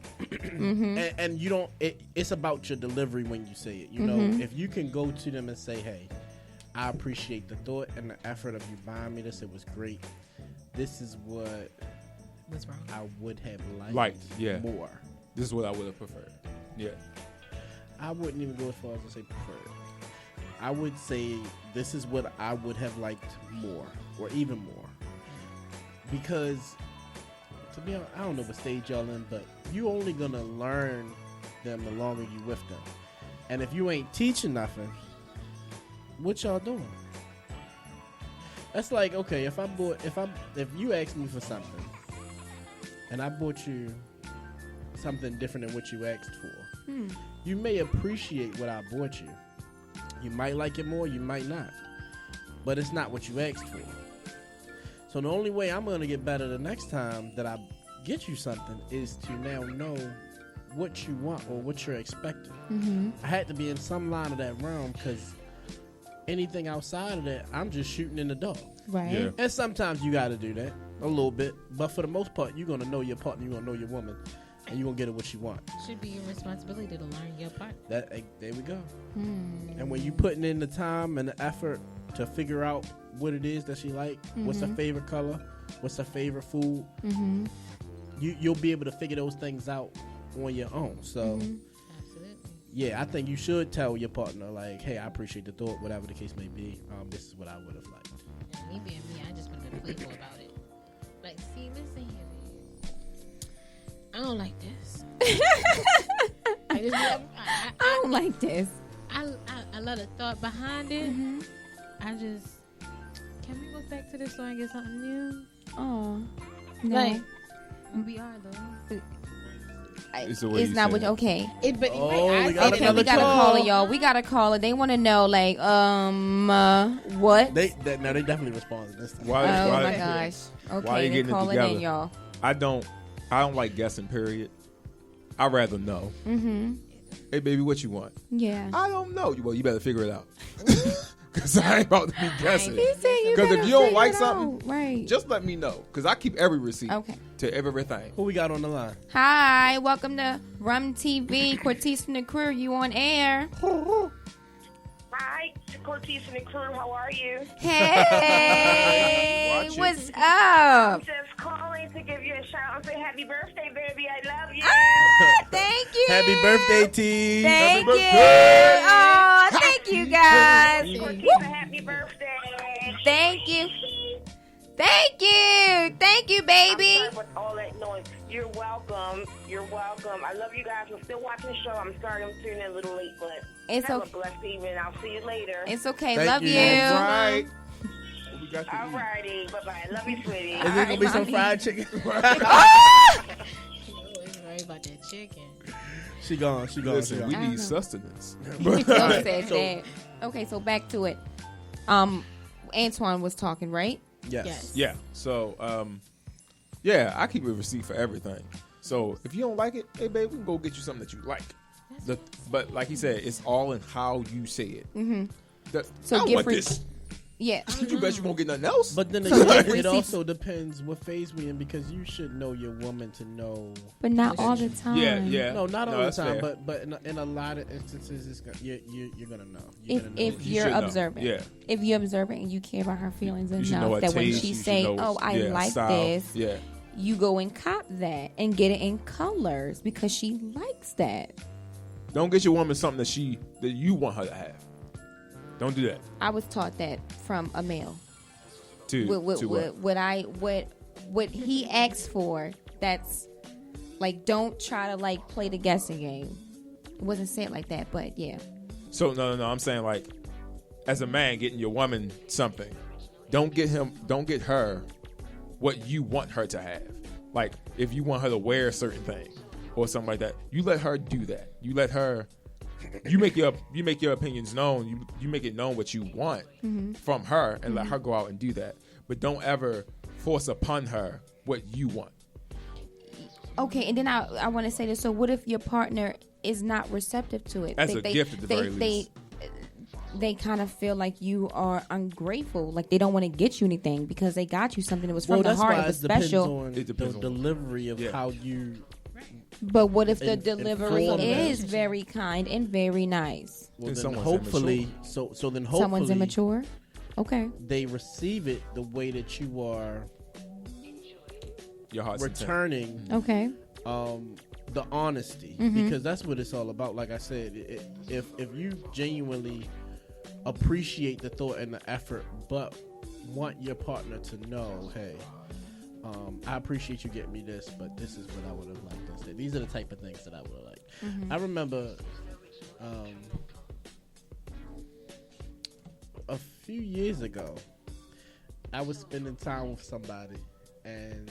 S3: And you don't. It's about your delivery when you say it. You know, if you can go to them and say, "Hey, I appreciate the thought and the effort of you buying me this. It was great. This is what
S6: What's wrong?
S3: I would have
S5: Liked, yeah.
S3: more."
S5: This is what I would have preferred. Yeah.
S3: I wouldn't even go as far as to say preferred. I would say this is what I would have liked more, or even more. Because, to be honest, I don't know what stage y'all in, but you only gonna learn them the longer you with them. And if you ain't teaching nothing, what y'all doing? That's like, okay, if you ask me for something, and I bought you something different than what you asked for, you may appreciate what I bought you. You might like it more, you might not. But it's not what you asked for. So the only way I'm going to get better the next time that I get you something is to now know what you want or what you're expecting. I had to be in some line of that realm because anything outside of that, I'm just shooting in the dark.
S2: Right.
S5: Yeah.
S3: And sometimes you got to do that a little bit. But for the most part, you're going to know your partner, you're going to know your woman, and you're going to get her what you want.
S6: Should be your responsibility to learn your part.
S3: There we go. And when you putting in the time and the effort to figure out what it is that she like, what's her favorite color, what's her favorite food, you'll be able to figure those things out on your own. So,
S6: Absolutely.
S3: yeah, I think you should tell your partner, like, hey, I appreciate the thought, whatever the case may be. This is what I would have liked.
S6: And me being me, I just would have been playful about it. Like, see, listen here, man. I don't like this.
S2: I don't like this.
S6: I love the thought behind it. I just, can we go back to the store and get something new?
S2: Oh, no.
S6: Like, we are though.
S5: It's the way
S2: It's
S5: you
S2: not
S5: say
S2: what.
S5: it.
S2: Okay.
S6: It, but
S3: Oh, we got
S2: Okay,
S3: another
S2: we gotta
S3: call.
S2: call it, y'all. We gotta call it. They want to know, like, what?
S3: They definitely responded this time.
S5: Why,
S2: Oh
S5: why,
S2: my gosh.
S5: Why
S2: Okay,
S5: you
S2: they
S5: getting it
S2: calling
S5: together?
S2: in, y'all.
S5: I don't like guessing, period. I'd rather know. Hey, baby, what you want?
S2: Yeah.
S5: I don't know. Well, you better figure it out. Because I ain't about to be guessing.
S2: He said you
S5: Because if
S2: better
S5: you don't
S2: figure
S5: like
S2: it
S5: something,
S2: out. Right.
S5: just let me know. Because I keep every receipt
S2: Okay.
S5: to everything.
S3: Who we got on the line?
S2: Hi, welcome to Rum TV. Cortese from the crew. You on air?
S8: Hi, Cortese and the crew. How are you?
S2: Hey,
S5: Watch it.
S2: what's up?
S8: Just calling to give you a shout and say happy birthday, baby. I love you.
S2: Ah, thank you.
S3: Happy birthday, T.
S2: Thank you.
S5: birthday.
S2: Oh, thank you guys.
S8: Cortese, happy birthday.
S2: Thank you. Thank you. Thank you, baby.
S8: I'm sorry for all that noise. You're welcome. You're welcome. I love you guys. I'm still watching the show. I'm sorry I'm tuning in a little late, but
S2: It's
S8: have
S2: okay.
S8: a blessed evening. I'll see you later.
S2: It's okay.
S3: Thank
S2: Love
S3: you.
S2: you.
S5: All right. What we got to eat?
S8: Alrighty. Bye-bye. Love you, sweetie.
S3: Is there gonna be some fried chicken?
S6: Oh, he's worried about that chicken.
S3: She gone.
S5: Listen, we
S2: I
S5: need
S2: know.
S5: sustenance.
S2: Don't say
S3: So-
S2: that. Okay, so back to it. Antoine was talking, right?
S3: Yes.
S5: Yeah. So, yeah, I keep a receipt for everything. So if you don't like it, hey, babe, we can go get you something that you like. But like he said, it's all in how you say it.
S2: Mm-hmm.
S5: So I want
S2: free-
S5: this.
S2: Yeah.
S5: You bet you won't get nothing else.
S3: But then
S2: So
S3: again,
S2: give
S3: it
S2: receipts.
S3: also depends what phase we in, because you should know your woman to know.
S2: But not all the time.
S5: Yeah.
S3: No, not all the
S5: that's
S3: time,
S5: fair.
S3: but in a lot of instances, you're gonna know.
S2: If
S5: You
S2: you're
S5: should know.
S2: observant.
S5: Yeah.
S2: If you're observant and you care about her feelings
S5: You should know
S2: enough
S5: her
S2: that when
S5: taste,
S2: she
S5: you should
S2: say,
S5: know
S2: "Oh, I like
S5: style.
S2: this,"
S5: Yeah.
S2: you go and cop that and get it in colors because she likes that.
S5: Don't get your woman something that you want her to have. Don't do that.
S2: I was taught that from a male.
S5: To
S2: What he asks for, that's like, don't try to like play the guessing game. It wasn't said like that, but yeah.
S5: So no. I'm saying, like, as a man getting your woman something, don't get her what you want her to have. Like, if you want her to wear a certain thing or something like that, you let her do that. You let her. You make your opinions known. You make it known what you want from her, and let her go out and do that. But don't ever force upon her what you want.
S2: Okay, and then I want to say this. So what if your partner is not receptive to it?
S5: That's a gift at the very least.
S2: They kind of feel like you are ungrateful, like they don't want to get you anything because they got you something that was from the heart, it was special.
S3: It depends on the delivery of how you.
S2: But what if the delivery
S3: inform
S2: is
S3: them.
S2: very kind and very nice?
S3: Well, then
S5: someone's
S3: hopefully,
S5: immature.
S3: so then hopefully
S2: Someone's immature. Okay.
S3: they receive it the way that you are
S5: Your heart's
S3: returning.
S2: Okay.
S3: The honesty, because that's what it's all about. Like I said, if you genuinely appreciate the thought and the effort, but want your partner to know, hey, I appreciate you getting me this, but this is what I would have liked instead. These are the type of things that I would have liked. I remember a few years ago, I was spending time with somebody, and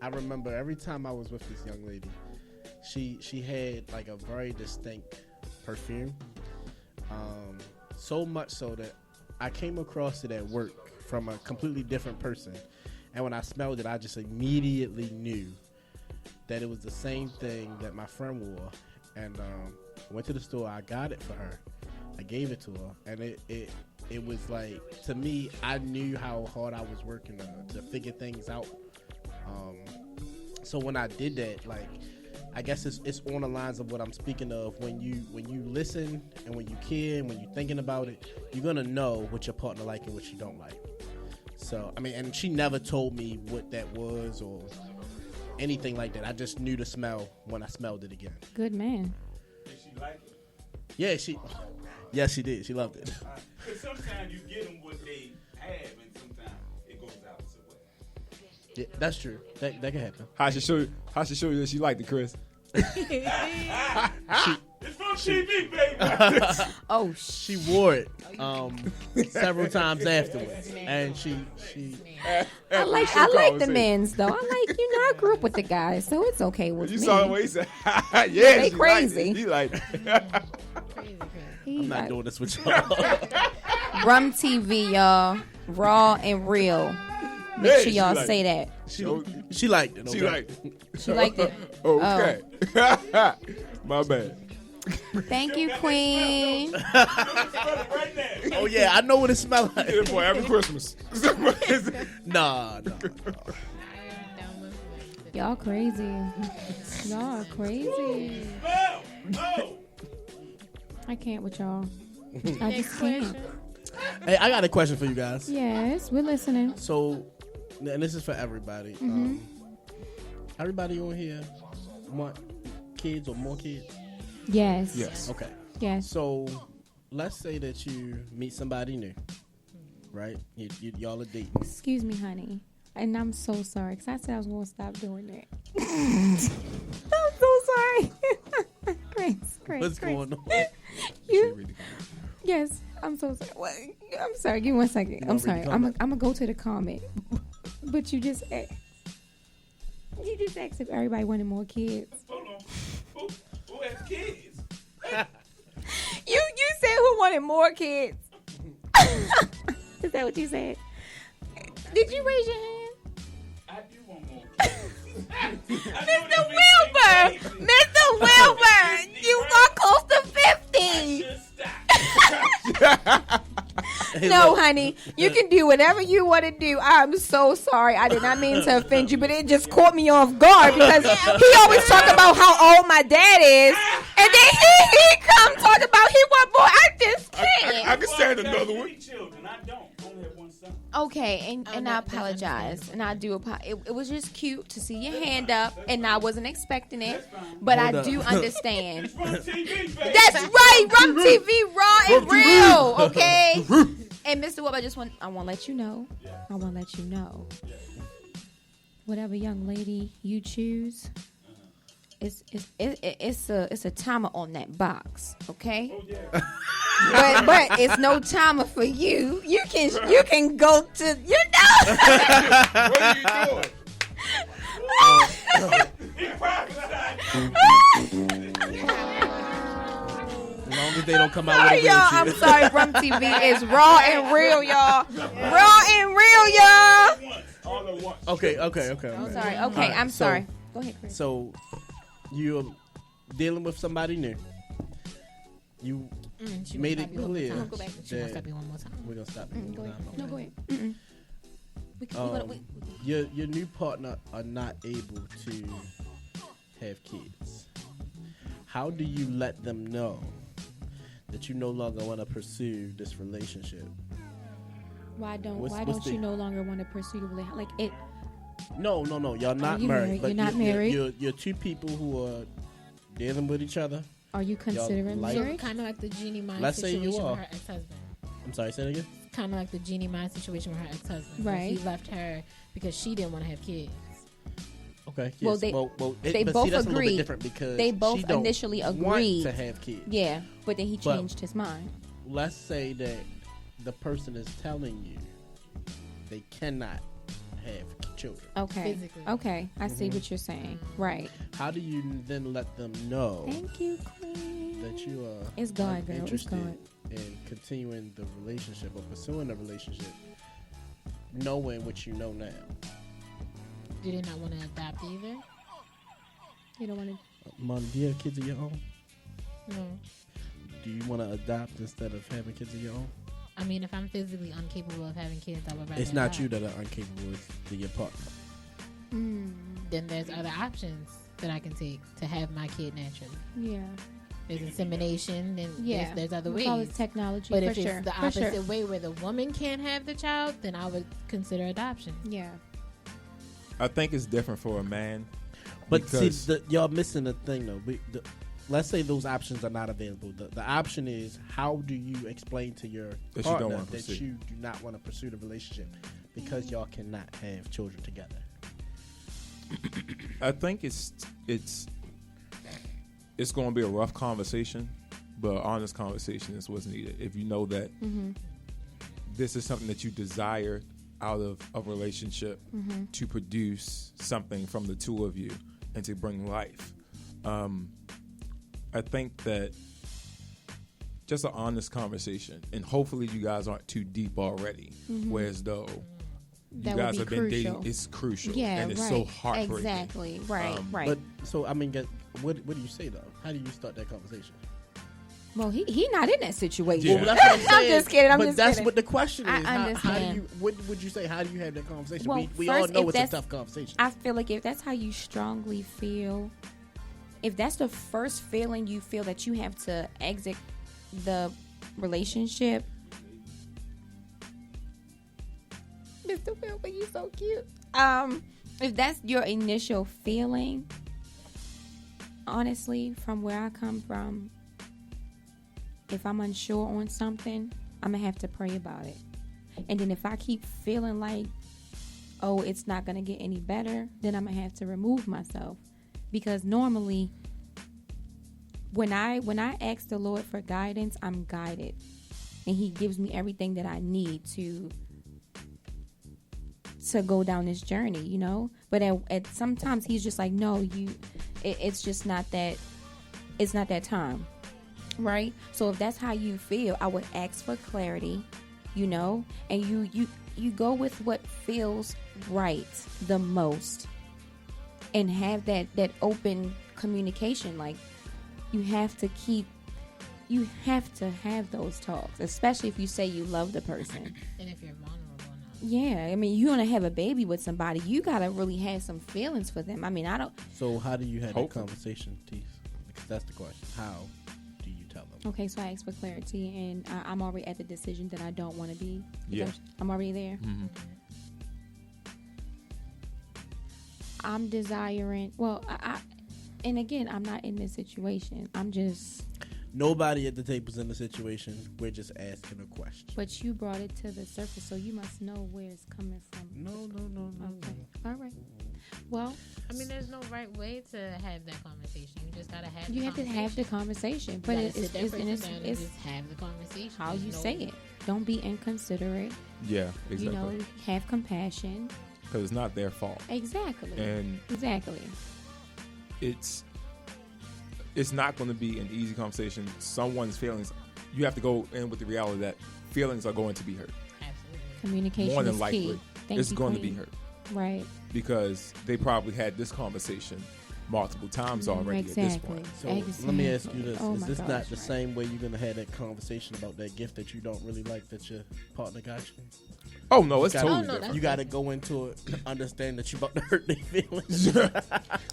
S3: I remember every time I was with this young lady, she had like a very distinct perfume, so much so that I came across it at work from a completely different person, and when I smelled it, I just immediately knew that it was the same thing that my friend wore. And I went to the store, I got it for her, I gave it to her, and it was like, to me, I knew how hard I was working to figure things out. So when I did that, like, I guess it's on the lines of what I'm speaking of. When you listen and when you care and when you're thinking about it, you're gonna know what your partner like and what you don't like. So I mean, and she never told me what that was or anything like that. I just knew the smell when I smelled it again.
S2: Good man.
S1: Did she like it?
S3: Yeah, yes, she did. She loved it.
S1: Because sometimes you get them what they have, and sometimes it goes out so well.
S3: Yeah, that's true. That can happen.
S5: How she show you that she liked it, Chris?
S1: It's from TV, baby.
S2: Oh,
S3: She wore it several times afterwards, and she.
S2: I like the men's though. I like, I grew up with the guys, so it's okay with
S5: You
S2: me.
S5: saw the way he said, "Yeah,
S2: They
S5: she
S2: crazy.
S5: Liked it." He like,
S6: Crazy, crazy.
S2: He
S3: I'm not
S2: like-
S3: doing this with y'all.
S2: Rum TV, y'all, raw and real. Make
S5: Yeah,
S2: sure
S5: she
S2: y'all
S5: like-
S2: say that.
S3: She liked it.
S5: she
S3: okay?
S5: liked it.
S2: She liked it.
S5: Okay, my bad.
S2: Thank you, Queen.
S1: Right there.
S3: Oh yeah, I know what it smells like.
S5: Yeah, boy, every Christmas.
S3: Nah.
S6: I am down with
S2: Y'all crazy. Y'all are crazy.
S1: Well, no.
S2: I can't with y'all. I
S6: Next
S2: just can't.
S6: question.
S3: Hey, I got a question for you guys.
S2: Yes, we're listening.
S3: So, and this is for everybody. Everybody on here want kids or more kids?
S2: Yes.
S5: Yes.
S3: Okay.
S2: Yes.
S3: So, let's say that you meet somebody new, right? Y'all are dating.
S2: Excuse me, honey. And I'm so sorry because I said I was going to stop doing that. I'm so sorry. Grace.
S3: What's going on?
S2: You? Yes, I'm so sorry. What? I'm sorry. Give me 1 second. I'm sorry. I'm gonna go to the comment. But you just asked if everybody wanted more kids.
S1: Hold on. Who has kids?
S2: You said who wanted more kids. Is that what you said? Did you raise your hand?
S1: I do want more kids.
S2: Mr. Wilbur, you got close to 50. No, honey, you can do whatever you want to do. I'm so sorry. I did not mean to offend you, but it just caught me off guard because he always talk about how old my dad is, and then he come talk about he want more. I just can't.
S5: I can stand another one.
S1: 3 children. I don't. I only have one son.
S2: Okay, and I apologize, and I do apologize. It was just cute to see your hand up, and I wasn't expecting it, but I do understand.
S1: From TV, baby.
S2: That's right, Rum TV, raw and real, okay? And Mr. Webb, I want to let you know. I want to let you know. Whatever young lady you choose, it's a timer on that box, okay?
S1: Oh, yeah.
S2: But it's no timer for you. You can go to
S5: What are you doing?
S1: He prophesied.
S3: As long as they don't come out
S2: Sorry,
S3: with a
S2: y'all.
S3: wheelchair.
S2: I'm sorry, Rum TV is raw and real, y'all. Raw and real, y'all.
S1: All at once.
S3: Okay.
S2: I'm sorry. Okay,
S3: Alright,
S2: I'm
S3: so-
S2: sorry. Go ahead, Chris.
S3: So, you're dealing with somebody new. You
S6: She
S3: made
S6: won't
S3: it
S6: stop you one more
S3: clear
S6: time.
S2: Go back.
S6: She won't
S3: that
S6: stop you one more time.
S3: we're gonna stop.
S2: Go ahead. No, go ahead.
S3: Um, your new partner are not able to have kids. How do you let them know that you no longer want to pursue this relationship?
S2: Why don't
S3: What's the-
S2: you no longer want to pursue the relationship? Like it.
S3: No. Y'all not
S2: you
S3: married.
S2: married?
S3: But
S2: You're not married?
S3: You're two people who are dealing with each other.
S2: Are you considering
S3: like-
S2: marriage?
S6: Kind of like the Jeannie Mai
S3: Let's say you
S6: situation
S3: are.
S6: with her ex-husband.
S3: I'm sorry. Say that again.
S6: Kind of like the Jeannie Mai situation with her ex-husband. where
S2: Right.
S6: He left her because she didn't want to have kids.
S3: Okay. Yes.
S2: Well, they
S3: but
S2: both
S3: see, that's a little
S2: agreed.
S3: bit different because
S2: They both
S3: she don't
S2: initially
S3: want
S2: agreed.
S3: to have kids.
S2: Yeah, but then he
S3: But-
S2: changed his mind.
S3: Let's say that the person is telling you they cannot have children.
S2: Okay.
S6: Physically.
S2: Okay. I see what you're saying. Right.
S3: How do you then let them know
S2: Thank you, Queen.
S3: that you are
S2: It's God, girl. It's
S3: interested
S2: God.
S3: in continuing the relationship or pursuing the relationship, knowing what you know now?
S6: Do they not want to adopt either?
S2: You don't want to.
S3: Mom, do you have kids of your own?
S6: No.
S3: Do you want to adopt instead of having kids of your own?
S6: I mean, if I'm physically incapable of having kids, I would rather
S3: It's not
S6: adopt.
S3: you that are incapable, it's your partner.
S6: Then there's other options that I can take to have my kid naturally.
S2: Yeah.
S6: There's insemination, and
S2: Yeah.
S6: there's other
S2: We call
S6: ways.
S2: it technology.
S6: But
S2: for
S6: if
S2: sure.
S6: it's the
S2: For
S6: opposite
S2: sure.
S6: way where the woman can't have the child, then I would consider adoption.
S2: Yeah.
S5: I think it's different for a man.
S3: But see,
S5: because-
S3: y'all missing the thing though. Let's say those options are not available. The option is, how do you explain to your
S5: That you don't
S3: partner
S5: wanna
S3: that
S5: pursue.
S3: you do not want to pursue the relationship because y'all cannot have children together?
S5: I think it's going to be a rough conversation, but honest conversation is what's needed. If you know that this is something that you desire out of a relationship to produce something from the two of you and to bring life, I think that just an honest conversation, and hopefully you guys aren't too deep already, whereas though you
S2: That would
S5: guys
S2: be
S5: have been dating,
S2: crucial.
S5: it's crucial,
S2: Yeah.
S5: and it's
S2: right.
S5: so heartbreaking.
S2: Exactly. Right. Right.
S3: But so I mean, what do you say though? How do you start that conversation?
S2: well, he not in that situation.
S5: Yeah.
S3: Well, that's what I'm
S2: I'm
S3: saying.
S2: just kidding. I'm
S3: but
S2: just
S3: that's
S2: kidding.
S3: what the question is.
S2: I
S3: How do
S2: understand.
S3: you? What would you say? How do you have that conversation?
S2: Well,
S3: we all
S2: first,
S3: know
S2: if
S3: it's a
S2: that's-
S3: tough conversation.
S2: I feel like if that's how you strongly feel, if that's the first feeling you feel that you have to exit the relationship, Mr. Wilbur, you so cute. If that's your initial feeling, honestly, from where I come from, if I'm unsure on something, I'm gonna have to pray about it. And then if I keep feeling like, oh, it's not going to get any better, then I'm going to have to remove myself. Because normally, when I ask the Lord for guidance, I'm guided. And he gives me everything that I need to go down this journey, you know. But at sometimes he's just like, no, it's just not that. It's not that time, right? So if that's how you feel, I would ask for clarity, you know, and you go with what feels right the most, and have that open communication. Like you have to have those talks, especially if you say you love the person.
S6: And if you're vulnerable enough.
S2: Yeah, I mean, you want to have a baby with somebody, you gotta really have some feelings for them. I mean, I don't.
S3: So how do you have that conversation, Tease? Because that's the question. How do you tell them?
S2: Okay, so I ask for clarity, and I'm already at the decision that I don't want to be.
S5: Yeah.
S2: I'm already there.
S5: Mm-hmm.
S2: I'm desiring. Well, and again, I'm not in this situation. I'm just.
S3: Nobody at the table's in the situation. We're just asking a question.
S2: But you brought it to the surface, so you must know where it's coming from.
S3: No.
S2: Okay. All right. Well,
S6: I mean, there's no right way to have that conversation. You just gotta have.
S2: You have to have the conversation, but it's just
S6: have the conversation.
S2: How you say it. Don't be inconsiderate.
S5: Yeah, exactly.
S2: You know, have compassion.
S5: Because it's not their fault.
S2: Exactly.
S5: And
S2: exactly.
S5: It's not going to be an easy conversation. Someone's feelings, you have to go in with the reality that feelings are going to be hurt.
S6: Absolutely.
S2: Communication
S5: more than
S2: is
S5: likely,
S2: key.
S5: it's going to be hurt.
S2: Right.
S5: Because they probably had this conversation multiple times already at this point.
S3: So let me ask you this. Is this not the same way you're going to have that conversation about that gift that you don't really like that your partner got you?
S5: Oh, no, it's totally different.
S3: You got to go into it to understand that you're about to hurt their feelings.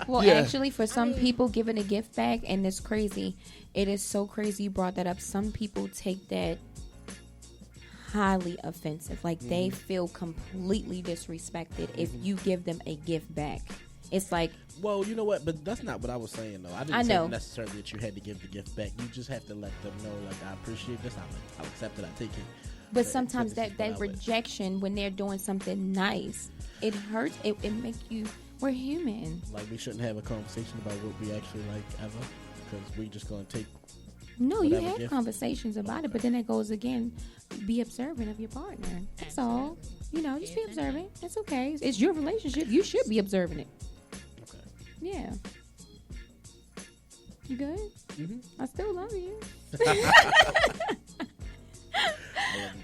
S2: Well, actually, for some people, giving a gift back, and it's crazy. It is so crazy you brought that up. Some people take that highly offensive. Like, they feel completely disrespected if you give them a gift back. It's like...
S3: Well, you know what? But that's not what I was saying, though. I didn't say necessarily that you had to give the gift back. You just have to let them know, like, I appreciate this. I'll accept it. I take it.
S2: But sometimes that rejection, when they're doing something nice, it hurts. It makes you... We're human.
S3: Like, we shouldn't have a conversation about what we actually like ever, because we're just going to take...
S2: No, you have conversations about it, but then it goes again, be observant of your partner. That's all. You know, just be observant. That's okay. It's your relationship. You should be observing it.
S3: Okay.
S2: Yeah. You good?
S3: Mm-hmm.
S2: I still love you.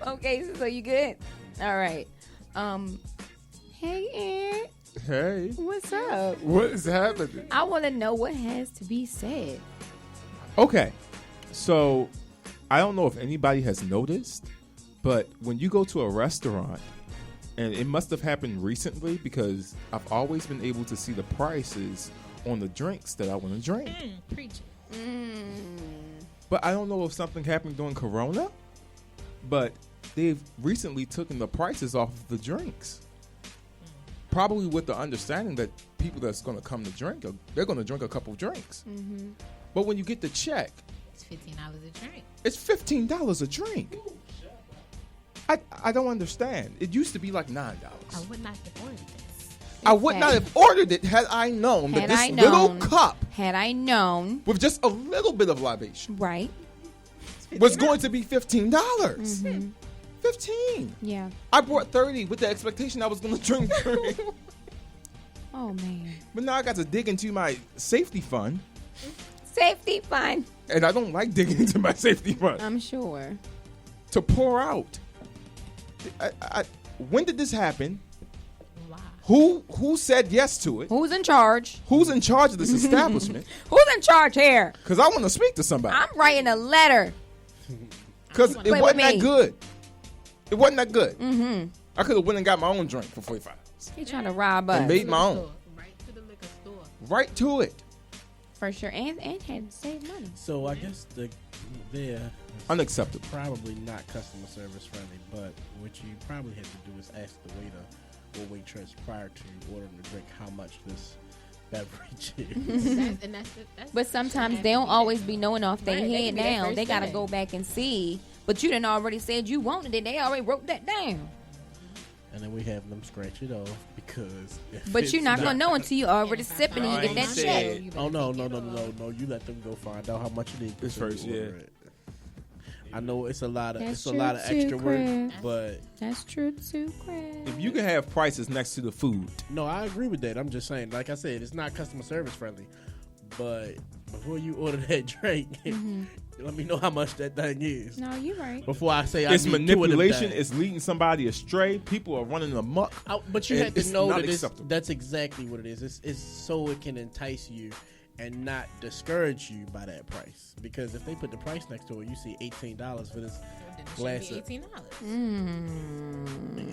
S2: Okay, so you good? All right. Hey, Aunt.
S5: Hey.
S2: What's up?
S5: What is happening?
S2: I want to know what has to be said.
S5: Okay. So, I don't know if anybody has noticed, but when you go to a restaurant, and it must have happened recently because I've always been able to see the prices on the drinks that I want to drink.
S6: Preach.
S5: But I don't know if something happened during Corona, but they've recently taken the prices off of the drinks. Probably with the understanding that people that's going to come to drink, they're going to drink a couple drinks. Mm-hmm. But when you get the check,
S6: it's $15 a drink.
S5: It's $15 a drink. I don't understand. It used to be like $9.
S6: I would not have ordered this.
S5: I would not have ordered it had I known that this little cup,
S2: had I known,
S5: with just a little bit of libation,
S2: right,
S5: was going to be $15. Mm-hmm. 15.
S2: Yeah.
S5: I bought 30 with the expectation I was going to drink 30.
S2: Oh man.
S5: But now I got to dig into my safety fund.
S2: Safety fund.
S5: And I don't like digging into my safety fund.
S2: I'm sure.
S5: To pour out. When did this happen? Wow. Who said yes to it?
S2: Who's in charge?
S5: Who's in charge of this establishment?
S2: Who's in charge here?
S5: Because I want to speak to somebody.
S2: I'm writing a letter.
S5: Because it wasn't that good. It wasn't that good. Mm-hmm. I could have went and got my own drink for $45.
S2: He's trying to rob us.
S5: And made my own.
S6: Right to the liquor store.
S5: Right to it.
S2: For sure. And had to save money.
S3: So I guess they're
S5: unacceptable.
S3: Probably not customer service friendly, but what you probably have to do is ask the waiter or waitress prior to ordering the drink how much this beverage is.
S2: But sometimes they don't always be knowing off their head now. They got to go back and see. But you done already said you wanted it. They already wrote that down.
S3: and then we have them scratch it off because.
S2: But you're not gonna know until you already sipping and you get that check.
S3: Oh no! You let them go find out how much it is.
S5: This first, yeah.
S3: I know it's a lot of
S2: That's
S3: extra
S2: true,
S3: work, but
S2: that's true too, Chris.
S5: If you can have prices next to the food,
S3: no, I agree with that. I'm just saying, like I said, it's not customer service friendly. But before you order that drink, let me know how much that thing is.
S2: No, you're right.
S3: Before I say
S5: it's
S3: I need
S5: manipulation. It's leading somebody astray. People are running amok.
S3: But you have to know that
S5: acceptable.
S3: that's exactly what it is. It's so it can entice you and not discourage you by that price. Because if they put the price next to it, you see $18 for this glass.
S6: $18.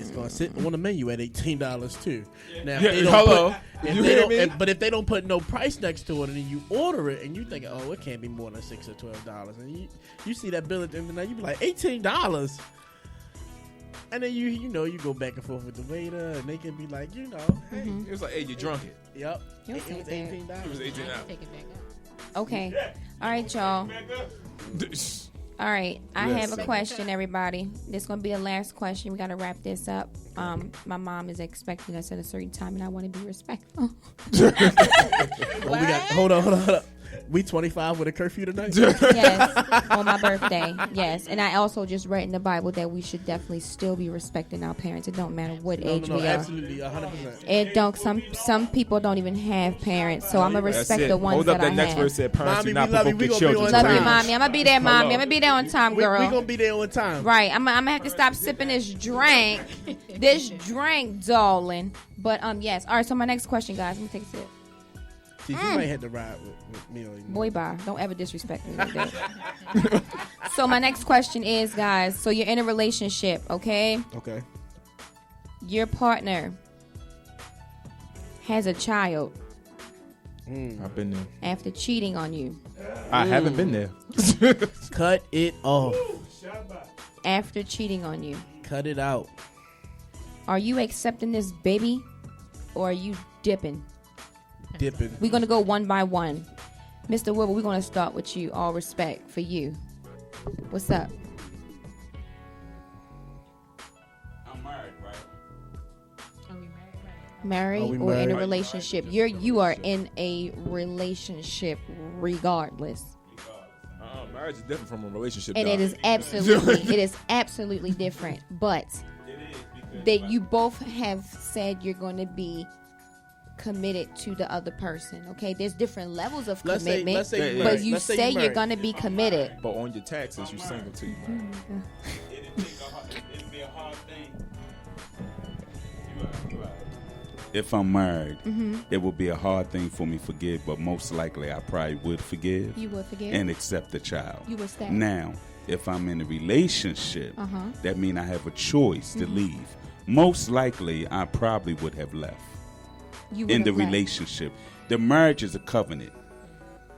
S3: It's gonna sit on the menu at $18 too. Now, but if they don't put no price next to it, and then you order it, and you think, oh, it can't be more than $6 or $12, and you see that bill at the end of the night, you be like $18. And then you go back and forth with the waiter, and they can be like, hey,
S5: it was like, hey, you drunk it.
S3: Yep.
S2: It was
S3: $18.
S5: It was $18.
S6: Take it back up.
S2: Okay. All right, y'all. All right. I have a question, everybody. This is going to be the last question. We got to wrap this up. My mom is expecting us at a certain time, and I want to be respectful.
S3: Hold on. We 25 with a curfew tonight?
S2: Yes, on my birthday. Yes, and I also just read in the Bible that we should definitely still be respecting our parents. It don't matter what age we are.
S3: Absolutely, 100%.
S2: It don't. Some people don't even have parents, so I'm gonna respect the ones that I have.
S5: Hold up, that next verse said, "Parents do not provoke their children."
S2: Love you, mommy. I'm gonna be there, mommy. I'm gonna be there on time, girl.
S3: We gonna be there on time.
S2: Right. I'm gonna have to stop sipping this drink, darling. But yes. All right. So my next question, guys. Let me take a sip.
S3: See, you might have to ride with me on
S2: Boy, bye. Don't ever disrespect me like that. So my next question is, guys, so you're in a relationship, okay?
S3: Okay.
S2: Your partner has a child.
S5: I've been there.
S2: After cheating on you.
S5: I haven't been there.
S3: Cut it off.
S2: After cheating on you.
S3: Cut it out.
S2: Are you accepting this baby or are you dipping?
S3: Dipping.
S2: We're going to go one by one. Mr. Wilbur, we're going to start with you. All respect for you. What's up?
S1: I'm married, right?
S6: Are we married?
S2: Married
S3: Are we
S2: or in a
S3: married?
S2: relationship? You are in a relationship regardless.
S5: Marriage is different from a relationship.
S2: And
S5: dog.
S2: it is absolutely different. But that you both have said you're going to be committed to the other person. Okay, there's different levels of commitment,
S3: let's say
S2: but you
S3: let's
S2: say you're
S3: married.
S2: going to be committed.
S5: But on your taxes, you single too.
S1: It'd be a hard thing. You're right. If I'm married, it would be a hard thing for me to forgive, but most likely I probably would forgive.
S2: You would forgive
S1: and accept the child.
S2: You would stay.
S1: Now, if I'm in a relationship, that means I have a choice to leave. Most likely, I probably would have left.
S2: You would
S1: in the
S2: have left.
S1: relationship. The marriage is a covenant.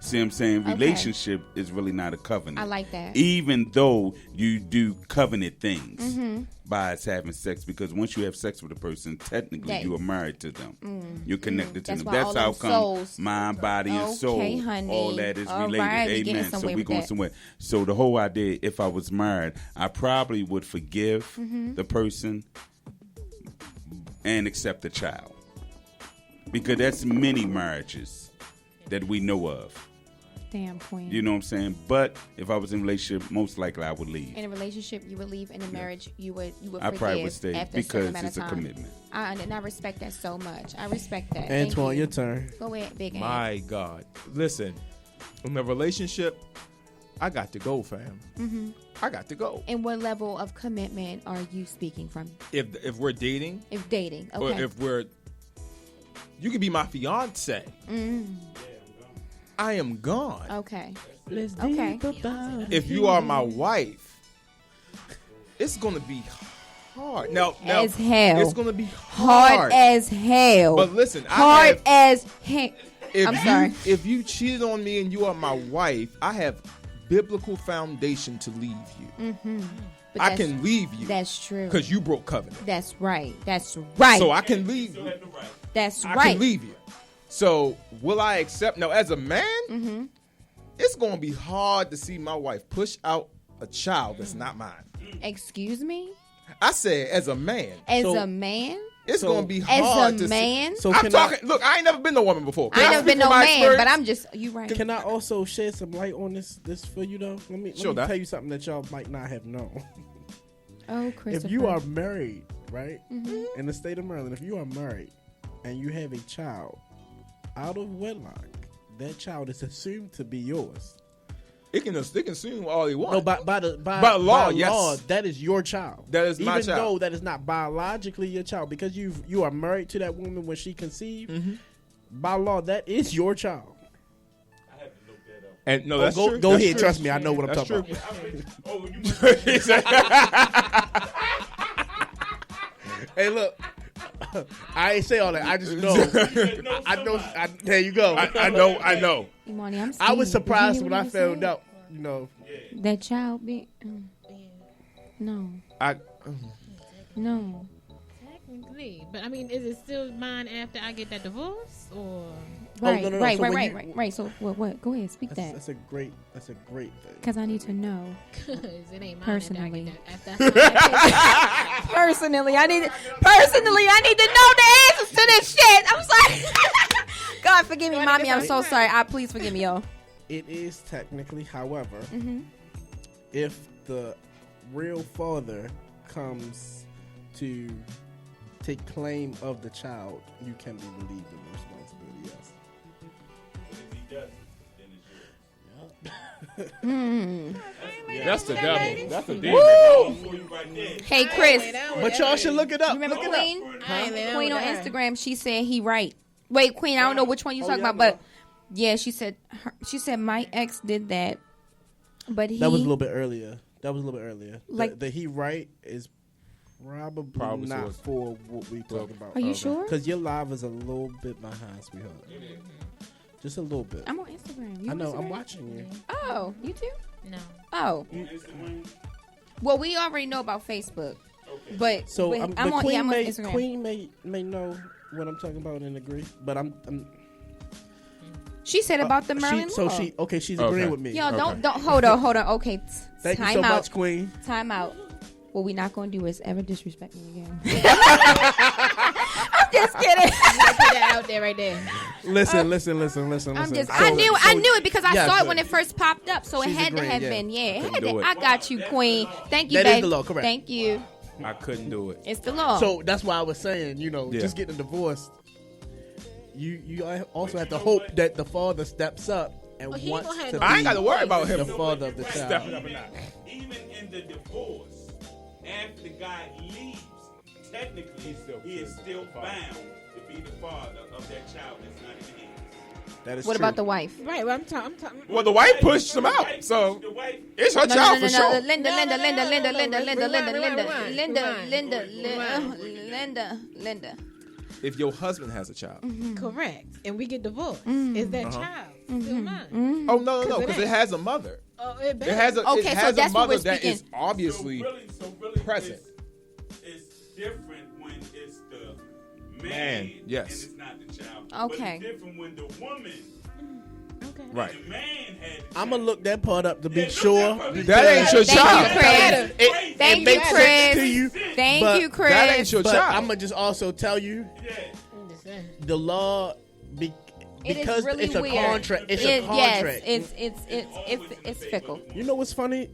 S1: See what I'm saying?
S2: Okay.
S1: Relationship is really not a covenant.
S2: I like that.
S1: Even though you do covenant things by us having sex, because once you have sex with a person, technically you are married to them. You're connected to
S2: That's
S1: them.
S2: why
S1: That's
S2: all
S1: how
S2: them
S1: come
S2: souls.
S1: mind, body, and soul,
S2: Okay, honey.
S1: all that is
S2: All
S1: related.
S2: right, we getting
S1: Amen. So
S2: somewhere
S1: we
S2: with
S1: going
S2: that.
S1: somewhere. So the whole idea, if I was married, I probably would forgive the person and accept the child. Because that's many marriages that we know of.
S2: Damn, queen.
S1: You know what I'm saying? But if I was in a relationship, most likely I would leave.
S2: In a relationship, you would leave. In a marriage, you would
S1: I
S2: forgive
S1: probably would stay
S2: after a certain
S1: because
S2: amount
S1: it's
S2: of
S1: a
S2: time.
S1: commitment.
S2: And I respect that so much. I respect that. Thank
S3: Antoine,
S2: you.
S3: your turn.
S2: Go ahead, Big Ant.
S5: My God. Listen, in a relationship, I got to go, fam. I got to go.
S2: And what level of commitment are you speaking from?
S5: If we're dating,
S2: If dating,
S5: or
S2: okay.
S5: if we're, you could be my fiance. I am gone.
S2: Okay.
S3: Let's
S2: Okay.
S3: deep about
S5: If you are my wife, it's gonna be hard. Now
S2: As hell.
S5: It's gonna be
S2: Hard as hell.
S5: But listen,
S2: hard as hell. I'm sorry.
S5: If you cheated on me and you are my wife, I have biblical foundation to leave you.
S2: But
S5: I
S2: that's-
S5: can leave you
S2: That's true.
S5: because you broke covenant.
S2: That's right. That's right.
S5: So I can leave you.
S2: That's
S5: I
S2: right.
S5: can leave you. So will I accept? Now, as a man, it's going to be hard to see my wife push out a child that's not mine.
S2: Excuse me?
S5: I said as a man.
S2: As
S3: So-
S2: a man?
S5: It's
S3: So-
S5: gonna be hard
S2: As a
S5: to
S2: man?
S3: So
S5: I'm
S3: can
S5: talking. Look, I ain't never been no woman before.
S2: I ain't never been no man, but I'm just, you right.
S3: Can I also shed some light on this for you though? Let me
S5: Sure, Doc.
S3: tell you something that y'all might not have known.
S2: Oh, Christopher.
S3: If you are married, right,
S2: Mhm.
S3: in the state of Maryland, if you are married and you have a child out of wedlock, that child is assumed to be yours.
S5: They can assume all they want.
S3: No, by
S5: law, yes.
S3: law, that is your child.
S5: That is my
S3: Even
S5: child.
S3: though that is not biologically your child, because you are married to that woman when she conceived.
S5: Mm-hmm.
S3: By law, that is your child.
S5: And no, that's
S3: go
S5: true.
S3: go
S5: That's
S3: ahead,
S5: true.
S3: trust me, I know what I'm
S5: That's
S3: talking
S5: true.
S3: about. Hey, look, I ain't say all that. I just know. I know. There you go.
S5: I know.
S2: Imani, I'm
S3: I was
S2: scared.
S3: surprised
S2: Did you
S3: when
S2: hear
S3: I
S2: what he
S3: found
S2: said?
S3: out. You know,
S2: That child be. No. No.
S6: Technically, but I mean, is it still mine after I get that divorce, or?
S2: Right,
S3: no, no, no.
S2: right,
S3: So
S2: right,
S3: when
S2: right,
S3: you-
S2: right, right. So what? Go ahead, speak that.
S3: that's a great thing.
S2: Because I need to know.
S6: Because it ain't mine
S2: Personally.
S6: after I get that.
S2: Personally, I need to know the answers to this shit. I'm sorry. God forgive me, mommy. I'm so sorry. Please forgive me, y'all.
S3: It is technically, however,
S2: Mm-hmm.
S3: if the real father comes to take claim of the child, you can be relieved of the responsibility. Yes.
S5: That's the devil. That's the demon.
S2: Hey, Chris.
S3: But y'all should look it up.
S2: You remember
S3: Look it
S2: Queen?
S6: I ain't laying
S2: Queen
S6: with
S2: on
S6: her.
S2: Instagram. She said he right. Wait, Queen. I don't know which one you talking
S3: yeah,
S2: about, but yeah, she said my ex did that, but he.
S3: That was a little bit earlier.
S2: Like-
S3: the he right is probably
S5: so
S3: not
S5: it's-
S3: for what we talking about.
S2: Are you sure?
S3: Because your live is a little bit behind, sweetheart. Just a little bit.
S2: I'm on Instagram. You
S3: I
S2: on
S3: know. I'm
S2: Instagram?
S3: watching you.
S2: Oh, you too?
S6: No.
S2: Oh. Well, we already know about Facebook, but
S3: So
S2: but
S3: I'm
S2: I'm on. Yeah, I'm on
S3: may,
S2: Instagram.
S3: Queen may know what I'm talking about and agree, but I'm
S2: She said about the Merlin law.
S3: She's
S5: Okay.
S3: agreeing with me.
S2: Yo,
S5: Okay.
S2: don't hold on. Okay,
S3: Thank you
S2: time
S3: so
S2: out.
S3: much, Queen.
S2: Time out. What we not gonna do is ever disrespect me again. I'm just kidding.
S6: Put that out there right there.
S3: Listen.
S2: I'm just. I knew it because I
S3: yeah,
S2: saw
S3: so-
S2: it when it first popped up, so it
S3: She's
S2: had to
S3: agreeing,
S2: have
S3: yeah.
S2: been. Yeah, it had
S5: do
S2: to.
S5: it.
S2: I got you, Queen. Thank you,
S3: That is
S2: babe.
S3: the law, correct.
S2: Thank you.
S5: I couldn't do it.
S2: It's the law.
S3: So that's why I was saying,
S5: Yeah.
S3: just getting a divorce. You also have to hope that the father steps up and
S6: he
S3: wants
S6: gonna have
S3: to
S6: no-
S5: I ain't
S3: be
S5: got to worry about
S3: the
S5: him
S3: father of the
S5: stepping
S3: child.
S5: up or not.
S1: Even in the divorce, after the guy leaves, technically he is still bound to be the father of that child that's not in his.
S3: That is
S2: what
S3: true.
S2: about the wife?
S6: Right. Well, I'm talking.
S5: Well, the wife pushed him out, so
S1: The wife,
S5: it's her child for sure.
S2: Linda.
S5: If your husband has a child,
S6: Correct. And we get divorced. Is that child still mine?
S5: oh no,
S6: 'Cause it
S5: because it
S6: ain't.
S5: has a mother.
S6: Oh, it
S5: It has a
S2: Okay,
S5: it
S2: so
S5: has a
S2: that's what
S5: mother
S2: we're
S5: that is
S2: speaking.
S5: obviously
S1: so really
S5: present.
S1: It's different when it's the man,
S5: Man, yes.
S1: and it's not the child.
S2: Okay.
S1: But it's different when the woman,
S6: Okay.
S5: right.
S1: the man had the
S3: I'm gonna
S1: child.
S3: look that part up to be
S1: Yeah,
S3: sure.
S1: look that
S5: That ain't your
S2: Thank
S5: child.
S2: you, Chris.
S3: It
S2: Thank you,
S3: makes sense
S2: Chris.
S3: to you,
S2: Thank
S3: but
S2: you, Chris.
S5: That ain't your
S3: but
S5: child.
S3: I'm gonna just also tell you
S1: Yeah.
S6: I'm just saying.
S3: the law
S2: It is
S3: because
S2: really
S3: it's a
S2: weird.
S3: contract. It's a contract.
S2: Yes, it's fickle.
S3: You know what's funny?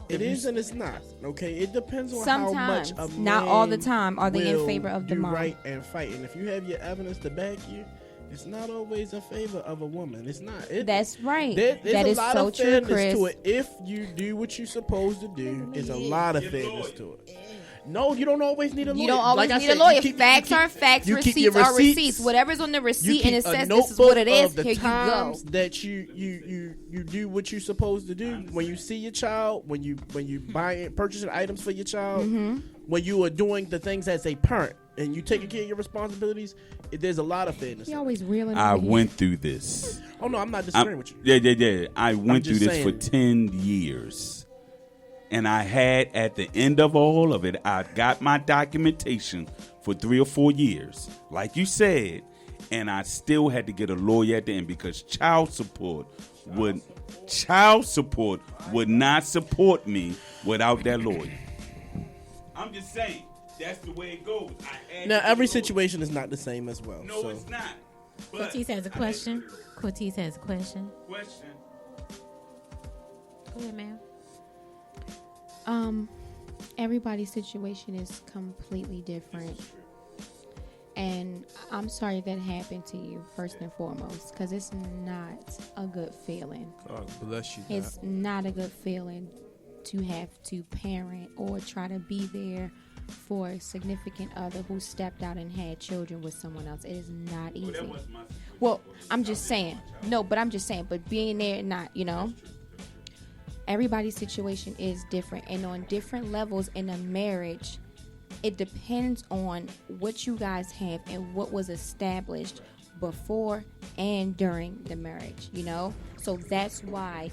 S3: It is and it's not. Okay, it depends on how much
S2: Sometimes,
S3: a
S2: not all the
S3: man
S2: time, are they in
S3: will
S2: favor of the
S3: do
S2: mom.
S3: right and fight. And if you have your evidence to back you, it's not always in favor of a woman. It's not.
S2: That's right.
S3: There's
S2: That
S3: a
S2: is
S3: lot
S2: so
S3: of
S2: true,
S3: fairness
S2: Chris.
S3: to it. If you do what you're supposed to do, there's a lot of fairness to it. No, you don't always need a lawyer.
S2: You don't always
S3: Like I
S2: need
S3: said,
S2: a lawyer.
S3: you keep-
S2: Facts
S3: you keep-
S2: are facts.
S3: you keep your
S2: Receipts are
S3: receipts.
S2: receipts. Whatever's on the
S3: You
S2: receipt
S3: keep
S2: and it
S3: a
S2: says this is
S3: notebook
S2: what it is,
S3: of the
S2: here you go.
S3: times that you do what you're supposed to do when you see your child, when you purchasing items for your child,
S2: Mm-hmm.
S3: when you are doing the things as a parent and you taking care of your responsibilities. There's a lot of fairness.
S2: He always reeling.
S1: I
S2: over here.
S1: went through this.
S3: Oh no, I'm not disagreeing
S1: I'm-
S3: with you.
S1: Yeah. I went through
S3: just
S1: this for
S3: saying.
S1: 10 years. And I had, at the end of all of it, I got my documentation for 3 or 4 years, like you said, and I still had to get a lawyer at the end because child support would not support me without that lawyer. I'm just saying. That's the way it goes.
S3: Now, every situation is not the same as well.
S1: No,
S3: so.
S1: it's not.
S6: Cortez has a question. Cortez has a question.
S1: Question.
S6: Go ahead, ma'am.
S2: Everybody's situation is completely different. And I'm sorry that happened to you, first and foremost, because it's not a good feeling.
S5: God bless you.
S2: It's not a good feeling to have to parent or try to be there for a significant other who stepped out and had children with someone else. It is not easy. Well, I'm just saying. No, but I'm just saying. But being there and not, everybody's situation is different. And on different levels in a marriage, it depends on what you guys have and what was established before and during the marriage, So that's why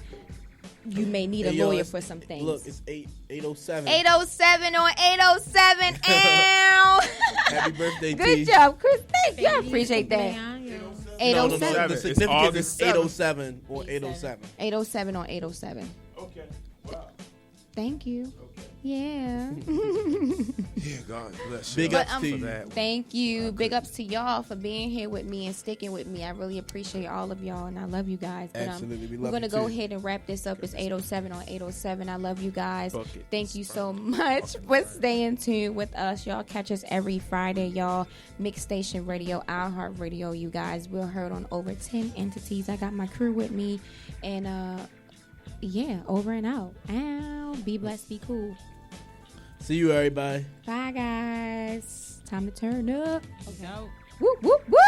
S2: you may need a lawyer for some things.
S3: Look, it's 8:07.
S2: 8:07 on 8:07. Ow!
S3: Happy birthday, T.
S2: Good job, Chris. Thank you. I appreciate that. 8:07.
S3: No, the significance
S5: August
S3: is 8:07 on 8:07.
S2: 8:07 on 8:07.
S1: Okay. Wow.
S2: Thank you. Yeah.
S5: Yeah, God bless you.
S3: Big ups to you.
S5: for that.
S2: Thank you. Big ups to y'all for being here with me and sticking with me. I really appreciate all of y'all, and I love you guys. But,
S3: Absolutely. We
S2: we're
S3: love
S2: going to
S3: you
S2: go
S3: too.
S2: ahead and wrap this up. It's 8:07 on 8:07. I love you guys.
S5: Bucket.
S2: Thank you so much for staying tuned with us. Y'all catch us every Friday, y'all. Mix Station Radio, iHeart Radio, you guys. We're heard on over 10 entities. I got my crew with me. And, yeah, over and out. Ow. Be blessed. Be cool.
S3: See you, everybody.
S2: Bye, guys. Time to turn up.
S6: Okay.
S2: Whoop, whoop, whoop.